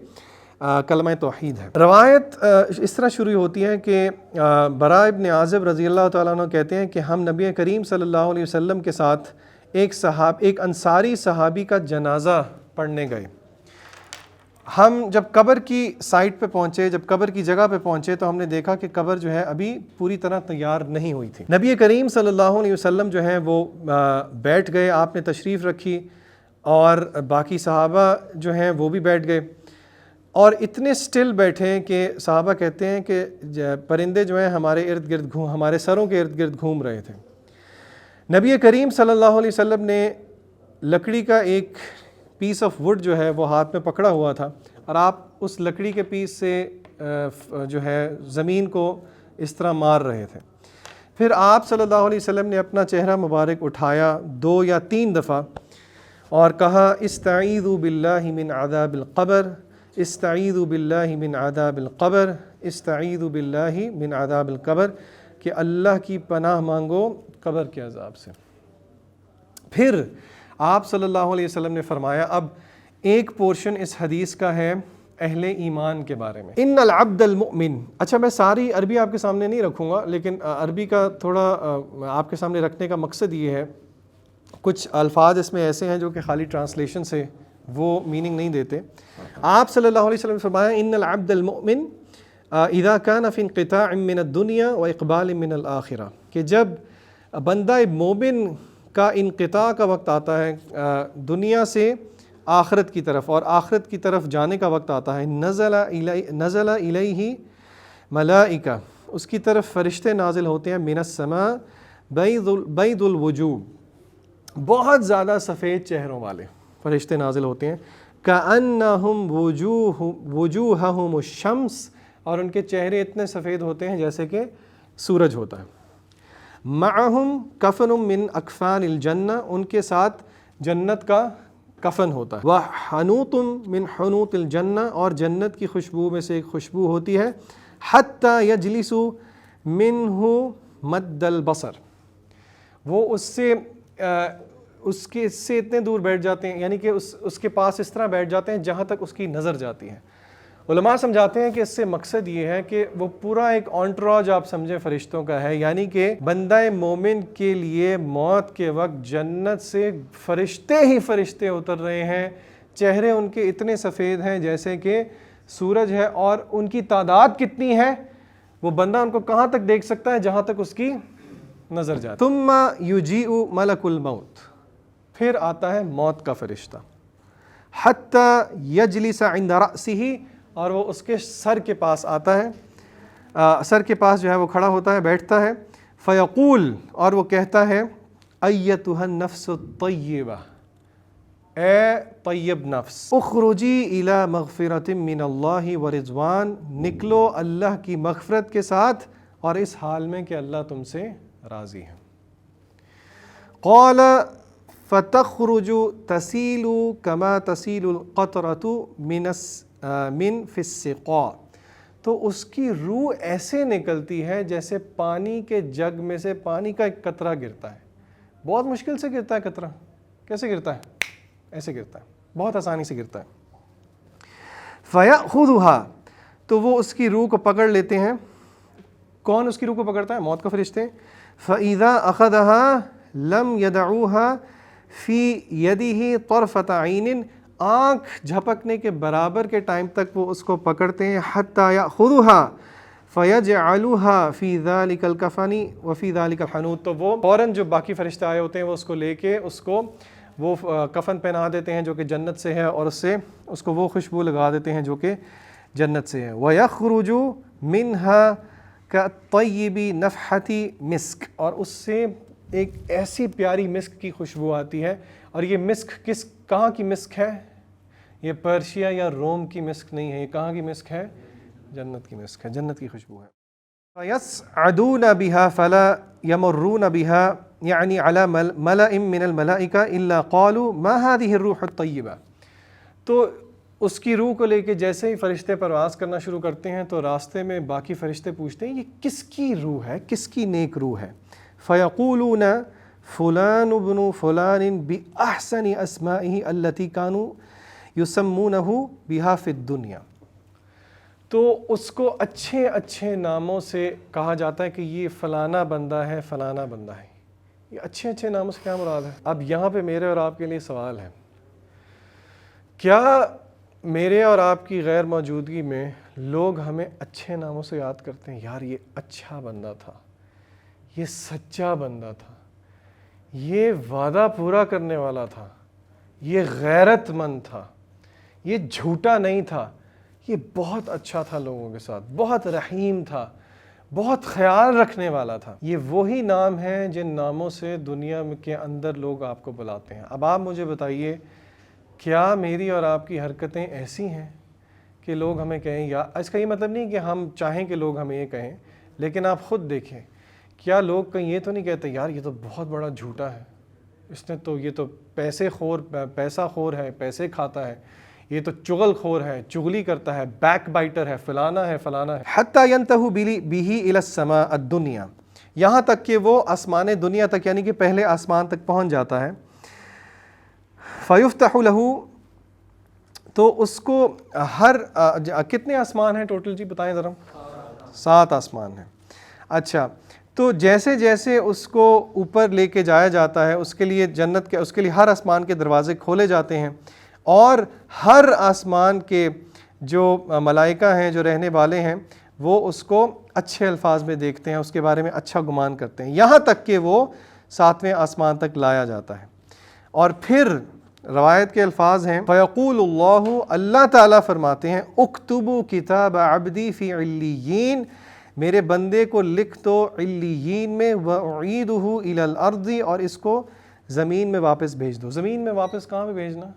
کلمہ توحید ہے. روایت اس طرح شروع ہوتی ہے کہ برا ابن عازب رضی اللہ تعالیٰ عنہ کہتے ہیں کہ ہم نبی کریم صلی اللہ علیہ وسلم کے ساتھ ایک انصاری صحابی کا جنازہ پڑھنے گئے. ہم جب قبر کی سائٹ پہ پہنچے, جب قبر کی جگہ پہ پہنچے تو ہم نے دیکھا کہ قبر جو ہے ابھی پوری طرح تیار نہیں ہوئی تھی. نبی کریم صلی اللہ علیہ وسلم جو ہیں وہ بیٹھ گئے, آپ نے تشریف رکھی اور باقی صحابہ جو ہیں وہ بھی بیٹھ گئے, اور اتنے سٹل بیٹھے کہ صحابہ کہتے ہیں کہ پرندے جو ہیں ہمارے ارد گرد ہمارے سروں کے ارد گرد گھوم رہے تھے. نبی کریم صلی اللہ علیہ وسلم نے لکڑی کا ایک پیس آف وڈ جو ہے وہ ہاتھ میں پکڑا ہوا تھا, اور آپ اس لکڑی کے پیس سے جو ہے زمین کو اس طرح مار رہے تھے. پھر آپ صلی اللہ علیہ وسلم نے اپنا چہرہ مبارک اٹھایا 2 یا 3 دفعہ اور کہا استعیذوا باللہ من عذاب القبر, استعیذوا باللہ من عذاب القبر, استعیذوا باللہ من عذاب القبر, کہ اللہ کی پناہ مانگو قبر کے عذاب سے. پھر آپ صلی اللہ علیہ وسلم نے فرمایا, اب ایک پورشن اس حدیث کا ہے اہل ایمان کے بارے میں. ان العبد المؤمن, اچھا میں ساری عربی آپ کے سامنے نہیں رکھوں گا, لیکن عربی کا تھوڑا آپ کے سامنے رکھنے کا مقصد یہ ہے, کچھ الفاظ اس میں ایسے ہیں جو کہ خالی ٹرانسلیشن سے وہ میننگ نہیں دیتے. آپ صلی اللہ علیہ وسلم نے فرمایا ان العبد المؤمن اذا كان في انقطاع من الدنيا واقبال من الاخرہ, کہ جب بندہ مومن کا انقطاع کا وقت آتا ہے دنیا سے آخرت کی طرف, اور آخرت کی طرف جانے کا وقت آتا ہے, نزل الیہ ملائکہ, اس کی طرف فرشتے نازل ہوتے ہیں, من السماء بید الوجوہ, بہت زیادہ سفید چہروں والے فرشتے نازل ہوتے ہیں, کأنہم وجوہہم الشمس, اور ان کے چہرے اتنے سفید ہوتے ہیں جیسے کہ سورج ہوتا ہے. معہم کفن من اکفان الجنہ, ان کے ساتھ جنت کا کفن ہوتا ہے. وحنوط من حنوط الجنہ, اور جنت کی خوشبو میں سے ایک خوشبو ہوتی ہے. حتی یجلسوا منہ مد البصر، وہ اس سے اتنے دور بیٹھ جاتے ہیں، یعنی کہ اس کے پاس اس طرح بیٹھ جاتے ہیں جہاں تک اس کی نظر جاتی ہے۔ علماء سمجھاتے ہیں کہ اس سے مقصد یہ ہے کہ وہ پورا ایک انٹراج آپ سمجھیں فرشتوں کا ہے، یعنی کہ بندہ مومن کے لیے موت کے وقت جنت سے فرشتے ہی فرشتے اتر رہے ہیں، چہرے ان کے اتنے سفید ہیں جیسے کہ سورج ہے، اور ان کی تعداد کتنی ہے وہ بندہ ان کو کہاں تک دیکھ سکتا ہے جہاں تک اس کی نظر جاتی ہے۔ ثم یجیء ملک الموت، پھر آتا ہے موت کا فرشتہ، حتی یجلس عند رأسہ، اور وہ اس کے سر کے پاس آتا ہے، سر کے پاس جو ہے وہ کھڑا ہوتا ہے، بیٹھتا ہے، فیقول، اور وہ کہتا ہے ایتھا النفس الطیبہ، اے طیب نفس، اخرجی الی مغفرۃ من اللہ ورضوان، نکلو اللہ کی مغفرت کے ساتھ اور اس حال میں کہ اللہ تم سے راضی ہے۔ قال فتخرج تسیل کما تسیل القطرۃ من فی السقاء، تو اس کی روح ایسے نکلتی ہے جیسے پانی کے جگ میں سے پانی کا ایک قطرہ گرتا ہے، بہت مشکل سے گرتا ہے قطرہ، کیسے گرتا ہے؟ ایسے گرتا ہے، بہت آسانی سے گرتا ہے۔ فَيَأْخُذُهَا، تو وہ اس کی روح کو پکڑ لیتے ہیں۔ کون اس کی روح کو پکڑتا ہے؟ موت کا فرشتے۔ فَإِذَا أَخَذَهَا لَمْ يَدَعُوهَا فِي يَدِهِ طَرْفَةَ عَيْنٍ، آنکھ جھپکنے کے برابر کے ٹائم تک وہ اس کو پکڑتے ہیں، حَتَّى يَأْخُذُهَا فَيَجْعَلُهَا فِي ذَلِكَ الْكَفَنِ وَفِي ذَلِكَ الْحَنُوطِ، تو وہ فوراً جو باقی فرشتے آئے ہوتے ہیں وہ اس کو لے کے اس کو وہ کفن پہنا دیتے ہیں جو کہ جنت سے ہے، اور اس کو وہ خوشبو لگا دیتے ہیں جو کہ جنت سے ہے۔ وَيَخْرُجُ مِنْهَا كَالطَّيِّبِ نَفْحَةِ مِسْک، اور اس سے ایک ایسی پیاری مسک کی خوشبو آتی ہے، اور یہ مسک کہاں کی مسک ہے؟ یہ پرشیا یا روم کی مسک نہیں ہے، یہ کہاں کی مسک ہے؟ جنت کی مسک ہے، جنت کی خوشبو ہے۔ فَيَسْعَدُونَ بِهَا فَلَا يَمُرُّونَ بِهَا یعنی علی ملأ من الملائکہ الا قالوا ما هذه الروح الطیبہ، تو اس کی روح کو لے کے جیسے ہی فرشتے پرواز کرنا شروع کرتے ہیں تو راستے میں باقی فرشتے پوچھتے ہیں یہ کس کی روح ہے، کس کی نیک روح ہے؟ فیقولون فلان ابن فلان بأحسن اسمائه التي كانوا يسمونه بها في الدنیا، تو اس کو اچھے اچھے ناموں سے کہا جاتا ہے کہ یہ فلانا بندہ ہے، فلانا بندہ ہے۔ یہ اچھے اچھے ناموں سے کیا مراد ہے؟ اب یہاں پہ میرے اور آپ کے لیے سوال ہے، کیا میرے اور آپ کی غیر موجودگی میں لوگ ہمیں اچھے ناموں سے یاد کرتے ہیں؟ یار یہ اچھا بندہ تھا، یہ سچا بندہ تھا، یہ وعدہ پورا کرنے والا تھا، یہ غیرت مند تھا، یہ جھوٹا نہیں تھا، یہ بہت اچھا تھا لوگوں کے ساتھ، بہت رحیم تھا، بہت خیال رکھنے والا تھا۔ یہ وہی نام ہیں جن ناموں سے دنیا کے اندر لوگ آپ کو بلاتے ہیں۔ اب آپ مجھے بتائیے، کیا میری اور آپ کی حرکتیں ایسی ہیں کہ لوگ ہمیں کہیں؟ یا اس کا یہ مطلب نہیں کہ ہم چاہیں کہ لوگ ہمیں یہ کہیں، لیکن آپ خود دیکھیں، کیا لوگ کہیں یہ تو نہیں کہتے یار یہ تو بہت بڑا جھوٹا ہے، اس نے تو یہ تو پیسہ خور ہے، پیسے کھاتا ہے، یہ تو چغل خور ہے، چغلی کرتا ہے، بیک بائٹر ہے، فلانا ہے فلانا ہے۔ حتی ینتہو بہ الی السماء الدنیا، یہاں تک کہ وہ آسمان دنیا تک یعنی کہ پہلے آسمان تک پہنچ جاتا ہے۔ فیفتح لہ، تو اس کو کتنے آسمان ہیں ٹوٹل جی بتائیں ذرا؟ 7 آسمان ہیں۔ اچھا، تو جیسے جیسے اس کو اوپر لے کے جایا جاتا ہے اس کے لیے جنت کے اس کے لیے ہر آسمان کے دروازے کھولے جاتے ہیں، اور ہر آسمان کے جو ملائکہ ہیں جو رہنے والے ہیں وہ اس کو اچھے الفاظ میں دیکھتے ہیں، اس کے بارے میں اچھا گمان کرتے ہیں، یہاں تک کہ وہ 7ویں آسمان تک لایا جاتا ہے۔ اور پھر روایت کے الفاظ ہیں فیقول اللہ، اللہ تعالیٰ فرماتے ہیں اکتبوا کتاب عبدی فی علیین، میرے بندے کو لکھ دو علیین میں، وَأُعِيدُهُ إِلَى الْأَرْضِ، اور اس کو زمین میں واپس بھیج دو۔ زمین میں واپس کہاں پہ بھیجنا؟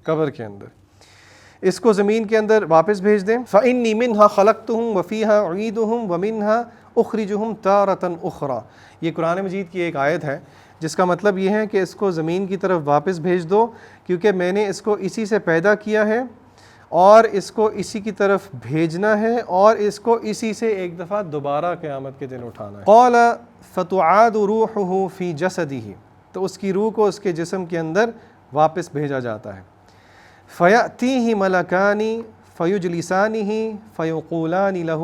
قبر کے اندر، اس کو زمین کے اندر واپس بھیج دیں۔ فَإِنِّي مِنْهَا خَلَقْتُهُمْ وَفِيهَا أُعِيدُهُمْ وَمِنْهَا أُخْرِجُهُمْ تَارَةً أُخْرَى، یہ قرآن مجید کی ایک آیت ہے جس کا مطلب یہ ہے کہ اس کو زمین کی طرف واپس بھیج دو، کیونکہ میں نے اس کو اسی سے پیدا کیا ہے اور اس کو اسی کی طرف بھیجنا ہے اور اس کو اسی سے ایک دفعہ دوبارہ قیامت کے دن اٹھانا ہے۔ قال فتعاد روحه فی جسده، تو اس کی روح کو اس کے جسم کے اندر واپس بھیجا جاتا ہے۔ فیأتیہ ملکان فیجلسانہ فیقولان لہ،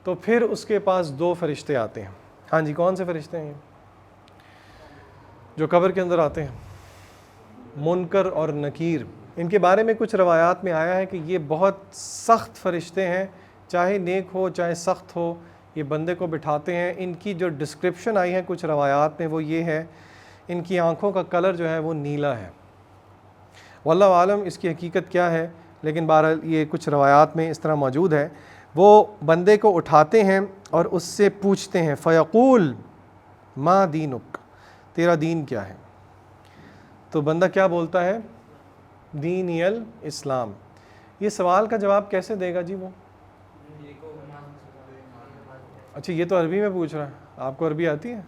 تو پھر اس کے پاس دو فرشتے آتے ہیں۔ ہاں جی، کون سے فرشتے ہیں؟ جو قبر کے اندر آتے ہیں، منکر اور نکیر۔ ان کے بارے میں کچھ روایات میں آیا ہے کہ یہ بہت سخت فرشتے ہیں، چاہے نیک ہو چاہے سخت ہو، یہ بندے کو بٹھاتے ہیں۔ ان کی جو ڈسکرپشن آئی ہے کچھ روایات میں وہ یہ ہے، ان کی آنکھوں کا کلر جو ہے وہ نیلا ہے۔ واللہ عالم اس کی حقیقت کیا ہے، لیکن بہرحال یہ کچھ روایات میں اس طرح موجود ہے۔ وہ بندے کو اٹھاتے ہیں اور اس سے پوچھتے ہیں، فیقول ما دینک، تیرا دین کیا ہے؟ تو بندہ کیا بولتا ہے؟ دینی الاسلام۔ یہ سوال کا جواب کیسے دے گا جی وہ؟ اچھا، یہ تو عربی میں پوچھ رہا ہے، آپ کو عربی آتی ہے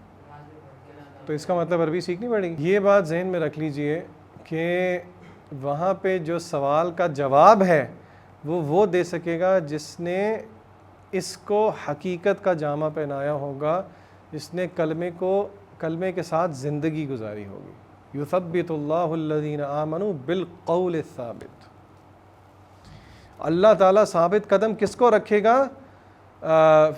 تو اس کا مطلب عربی سیکھنی پڑے گی۔ یہ بات ذہن میں رکھ لیجئے کہ وہاں پہ جو سوال کا جواب ہے وہ دے سکے گا جس نے اس کو حقیقت کا جامہ پہنایا ہوگا، جس نے کلمے کے ساتھ زندگی گزاری ہوگی۔ یثبت اللہ الذین آمنوا بالقول الثابت۔ اللہ تعالیٰ ثابت قدم کس کو رکھے گا؟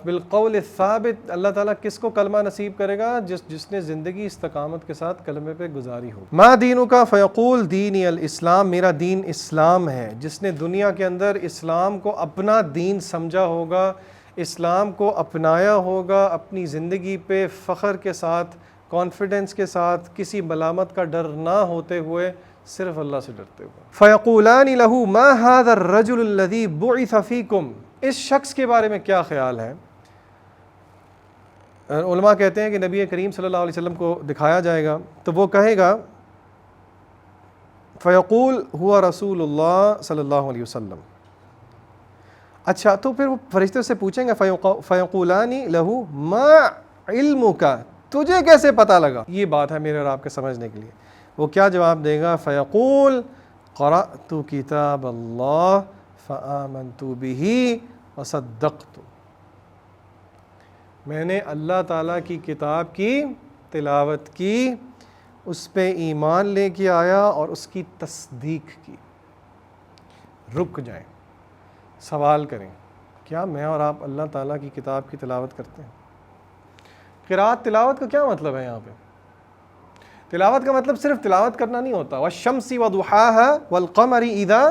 بالقول الثابت، اللہ تعالیٰ کس کو کلمہ نصیب کرے گا؟ جس نے زندگی استقامت کے ساتھ کلمے پہ گزاری ہو۔ ما دینک فیقول دینی الاسلام، میرا دین اسلام ہے۔ جس نے دنیا کے اندر اسلام کو اپنا دین سمجھا ہوگا، اسلام کو اپنایا ہوگا، اپنی زندگی پہ فخر کے ساتھ، کانفیڈنس کے ساتھ، کسی ملامت کا ڈر نہ ہوتے ہوئے، صرف اللہ سے ڈرتے ہوئے۔ فیقولان لہ ما ھذا الرجل الذی بعث فیکم، اس شخص کے بارے میں کیا خیال ہے؟ علماء کہتے ہیں کہ نبی کریم صلی اللہ علیہ وسلم کو دکھایا جائے گا تو وہ کہے گا، فیقول ہوا رسول اللہ صلی اللہ علیہ وسلم۔ اچھا، تو پھر وہ فرشتے سے پوچھیں گے، فیقولان لہ ما علمک، تجھے کیسے پتہ لگا؟ یہ بات ہے میرے اور آپ کے سمجھنے کے لیے۔ وہ کیا جواب دے گا؟ فیقول قرأت کتاب اللہ فآمنت بہ وصدقت، میں نے اللہ تعالیٰ کی کتاب کی تلاوت کی، اس پہ ایمان لے کے آیا اور اس کی تصدیق کی۔ رک جائیں، سوال کریں، کیا میں اور آپ اللہ تعالیٰ کی کتاب کی تلاوت کرتے ہیں؟ قرات تلاوت کا کیا مطلب ہے یہاں پہ؟ تلاوت کا مطلب صرف تلاوت کرنا نہیں ہوتا۔ والشمس وضحاها والقمر اذا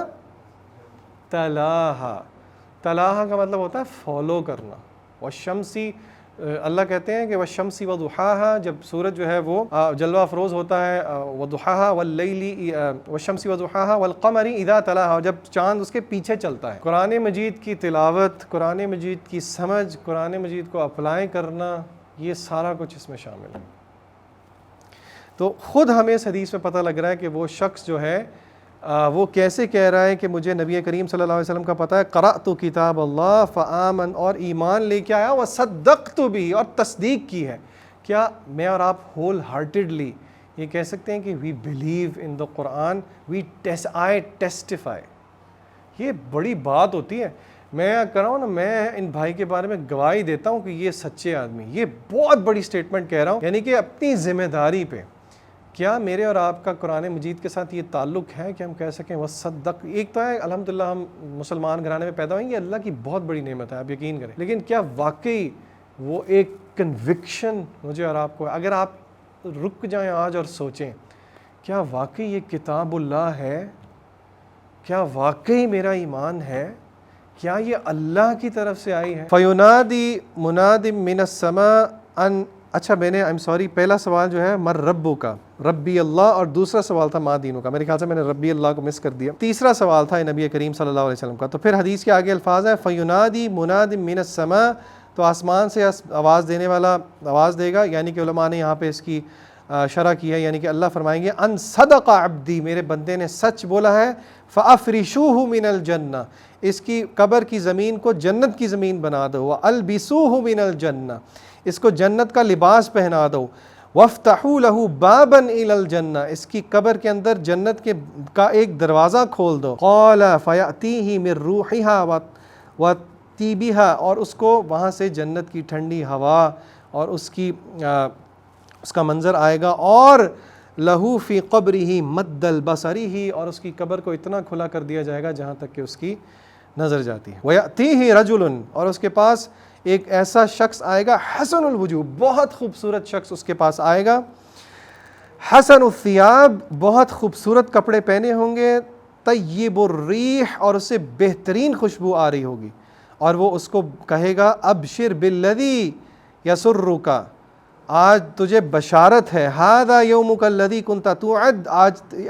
تلاها، تلاها کا مطلب ہوتا ہے فالو کرنا۔ والشمس، اللہ کہتے ہیں کہ والشمس وضحاها، جب سورج جو ہے وہ جلوہ افروز ہوتا ہے، وضحاها واللیل والشمس وضحاها والقمر اذا تلاها، جب چاند اس کے پیچھے چلتا ہے۔ قرآن مجید کی تلاوت، قرآن مجید کی سمجھ، قرآن مجید کو اپلائی کرنا، یہ سارا کچھ اس میں شامل ہے۔ تو خود ہمیں اس حدیث میں پتہ لگ رہا ہے کہ وہ شخص جو ہے وہ کیسے کہہ رہا ہے کہ مجھے نبی کریم صلی اللہ علیہ وسلم کا پتہ ہے، قرأت کتاب اللہ فآمن، اور ایمان لے کے آیا، وصدقت بھی، اور تصدیق کی ہے۔ کیا میں اور آپ ہول ہارٹیڈلی یہ کہہ سکتے ہیں کہ we believe in the Quran, I testify? یہ بڑی بات ہوتی ہے۔ میں کہہ رہا ہوں نا، میں ان بھائی کے بارے میں گواہی دیتا ہوں کہ یہ سچے آدمی، یہ بہت بڑی سٹیٹمنٹ کہہ رہا ہوں، یعنی کہ اپنی ذمہ داری پہ کیا میرے اور آپ کا قرآن مجید کے ساتھ یہ تعلق ہے کہ ہم کہہ سکیں وصدق؟ ایک تو ہے الحمدللہ ہم مسلمان گھرانے میں پیدا ہوئیں، یہ اللہ کی بہت بڑی نعمت ہے، آپ یقین کریں، لیکن کیا واقعی وہ ایک کنوکشن مجھے اور آپ کو، اگر آپ رک جائیں آج اور سوچیں، کیا واقعی یہ کتاب اللہ ہے؟ کیا واقعی میرا ایمان ہے؟ کیا یہ اللہ کی طرف سے آئی ہے؟ فَيُنَادِي مُنَادٍ مِّنَ السَّمَاءِ ان، اچھا میں نے پہلا سوال جو ہے مر ربو کا، ربی اللہ، اور دوسرا سوال تھا ما دینو کا، میرے خیال سے میں نے ربی اللہ کو مس کر دیا۔ تیسرا سوال تھا نبی کریم صلی اللہ علیہ وسلم کا۔ تو پھر حدیث کے آگے الفاظ ہیں فَيُنَادِي مُنَادٍ مِّنَ السَّمَاءِ، تو آسمان سے آواز دینے والا آواز دے گا، یعنی کہ علماء نے یہاں پہ اس کی شرح کی ہے، یعنی کہ اللہ فرمائیں گے ان صدق عبدی، میرے بندے نے سچ بولا ہے، فَأَفْرِشُوهُ مِنَ الْجَنَّةِ، اس کی قبر کی زمین کو جنت کی زمین بنا دو، وَأَلْبِسُوهُ مِنَ الْجَنَّةِ، اس کو جنت کا لباس پہنا دو، وَافْتَحُوا لَهُ بَابًا إِلَى الْجَنَّةِ، اس کی قبر کے اندر جنت کا ایک دروازہ کھول دو. قَالَ فَيَأْتِيهِ مِن رُوحِهَا وَطِيبِهَا، اور اس کو وہاں سے جنت کی ٹھنڈی ہوا اور اس کا منظر آئے گا. اور لہو فی قبرہ مد البصرہ، اور اس کی قبر کو اتنا کھلا کر دیا جائے گا جہاں تک کہ اس کی نظر جاتی ہے. وَيَأْتِيهِ رَجُلٌ، اور اس کے پاس ایک ایسا شخص آئے گا، حسن الوجوہ، بہت خوبصورت شخص اس کے پاس آئے گا. حسن الثیاب، بہت خوبصورت کپڑے پہنے ہوں گے. طیب الریح، اور اس سے بہترین خوشبو آ رہی ہوگی. اور وہ اس کو کہے گا ابشر بالذی یسرک، آج تجھے بشارت ہے. ھذا یومک الذی کنت توعد،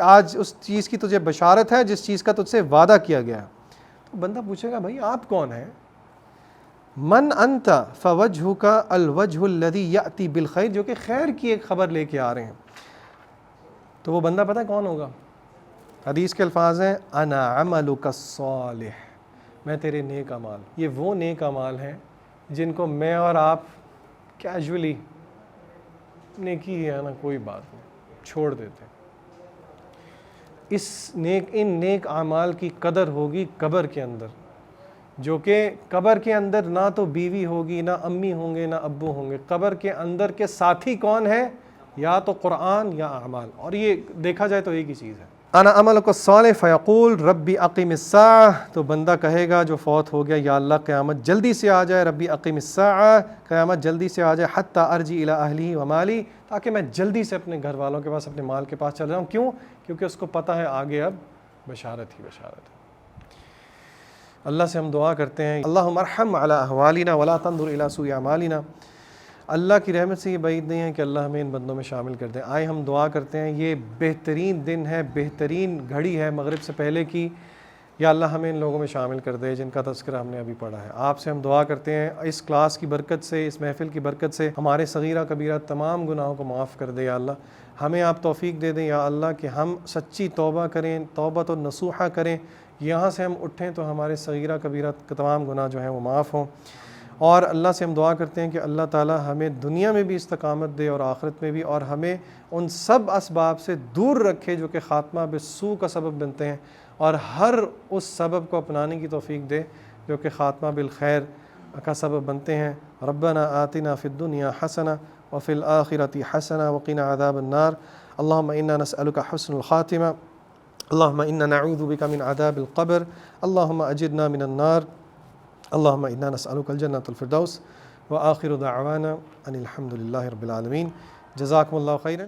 آج اس چیز کی تجھے بشارت ہے جس چیز کا تجھ سے وعدہ کیا گیا. تو بندہ پوچھے گا بھائی آپ کون ہیں؟ من انت فوجہک الوجہ الذی یأتی بالخیر، جو کہ خیر کی ایک خبر لے کے آ رہے ہیں. تو وہ بندہ پتہ کون ہوگا؟ حدیث کے الفاظ ہیں انا عملک الصالح، میں تیرے نیک اعمال. یہ وہ نیک اعمال ہیں جن کو میں اور آپ کیجولی نیکی ہے نا کوئی بات نہیں چھوڑ دیتے. ان نیک اعمال کی قدر ہوگی قبر کے اندر، جو کہ قبر کے اندر نہ تو بیوی ہوگی، نہ امی ہوں گے، نہ ابو ہوں گے. قبر کے اندر کے ساتھی کون ہیں؟ یا تو قرآن یا اعمال. اور یہ دیکھا جائے تو ایک ہی چیز ہے. انا عملک الصالح فیقول ربی اقم الساعہ، تو بندہ کہے گا جو فوت ہو گیا، یا اللہ قیامت جلدی سے آ جائے. ربی اقم الساعہ، قیامت جلدی سے آ جائے. حتی ارجع الی اہلی و مالی، تاکہ میں جلدی سے اپنے گھر والوں کے پاس، اپنے مال کے پاس چل جاؤں. کیوں؟ کیونکہ اس کو پتہ ہے آگے اب بشارت ہی بشارت ہے. اللہ سے ہم دعا کرتے ہیں اللہم ارحم علی احوالنا ولا تنظر الی سوء اعمالنا. اللہ کی رحمت سے یہ بعید نہیں ہے کہ اللہ ہمیں ان بندوں میں شامل کر دیں. آئے ہم دعا کرتے ہیں، یہ بہترین دن ہے، بہترین گھڑی ہے مغرب سے پہلے کی. یا اللہ ہمیں ان لوگوں میں شامل کر دے جن کا تذکرہ ہم نے ابھی پڑھا ہے. آپ سے ہم دعا کرتے ہیں اس کلاس کی برکت سے، اس محفل کی برکت سے ہمارے صغیرہ کبیرہ تمام گناہوں کو معاف کر دے. یا اللہ ہمیں آپ توفیق دے دیں یا اللہ کہ ہم سچی توبہ کریں، توبۃ النصوحہ کریں. یہاں سے ہم اٹھیں تو ہمارے صغیرہ کبیرہ تمام گناہ جو ہیں وہ معاف ہوں. اور اللہ سے ہم دعا کرتے ہیں کہ اللہ تعالی ہمیں دنیا میں بھی استقامت دے اور آخرت میں بھی، اور ہمیں ان سب اسباب سے دور رکھے جو کہ خاتمہ بالسوء کا سبب بنتے ہیں، اور ہر اس سبب کو اپنانے کی توفیق دے جو کہ خاتمہ بالخیر کا سبب بنتے ہیں. ربنا آتنا فی الدنیا حسنہ وفی الآخرۃ حسنہ وقنا عذاب النار. اللہم انا نسألک حسن الخاتمہ، اللہم انا نعوذ بک من عذاب القبر، اللہم اجرنا من النار، اللہم انا نسألک الجنۃ الفردوس. وآخر دعوانا ان الحمد للہ رب العالمین. جزاکم اللہ خیرا.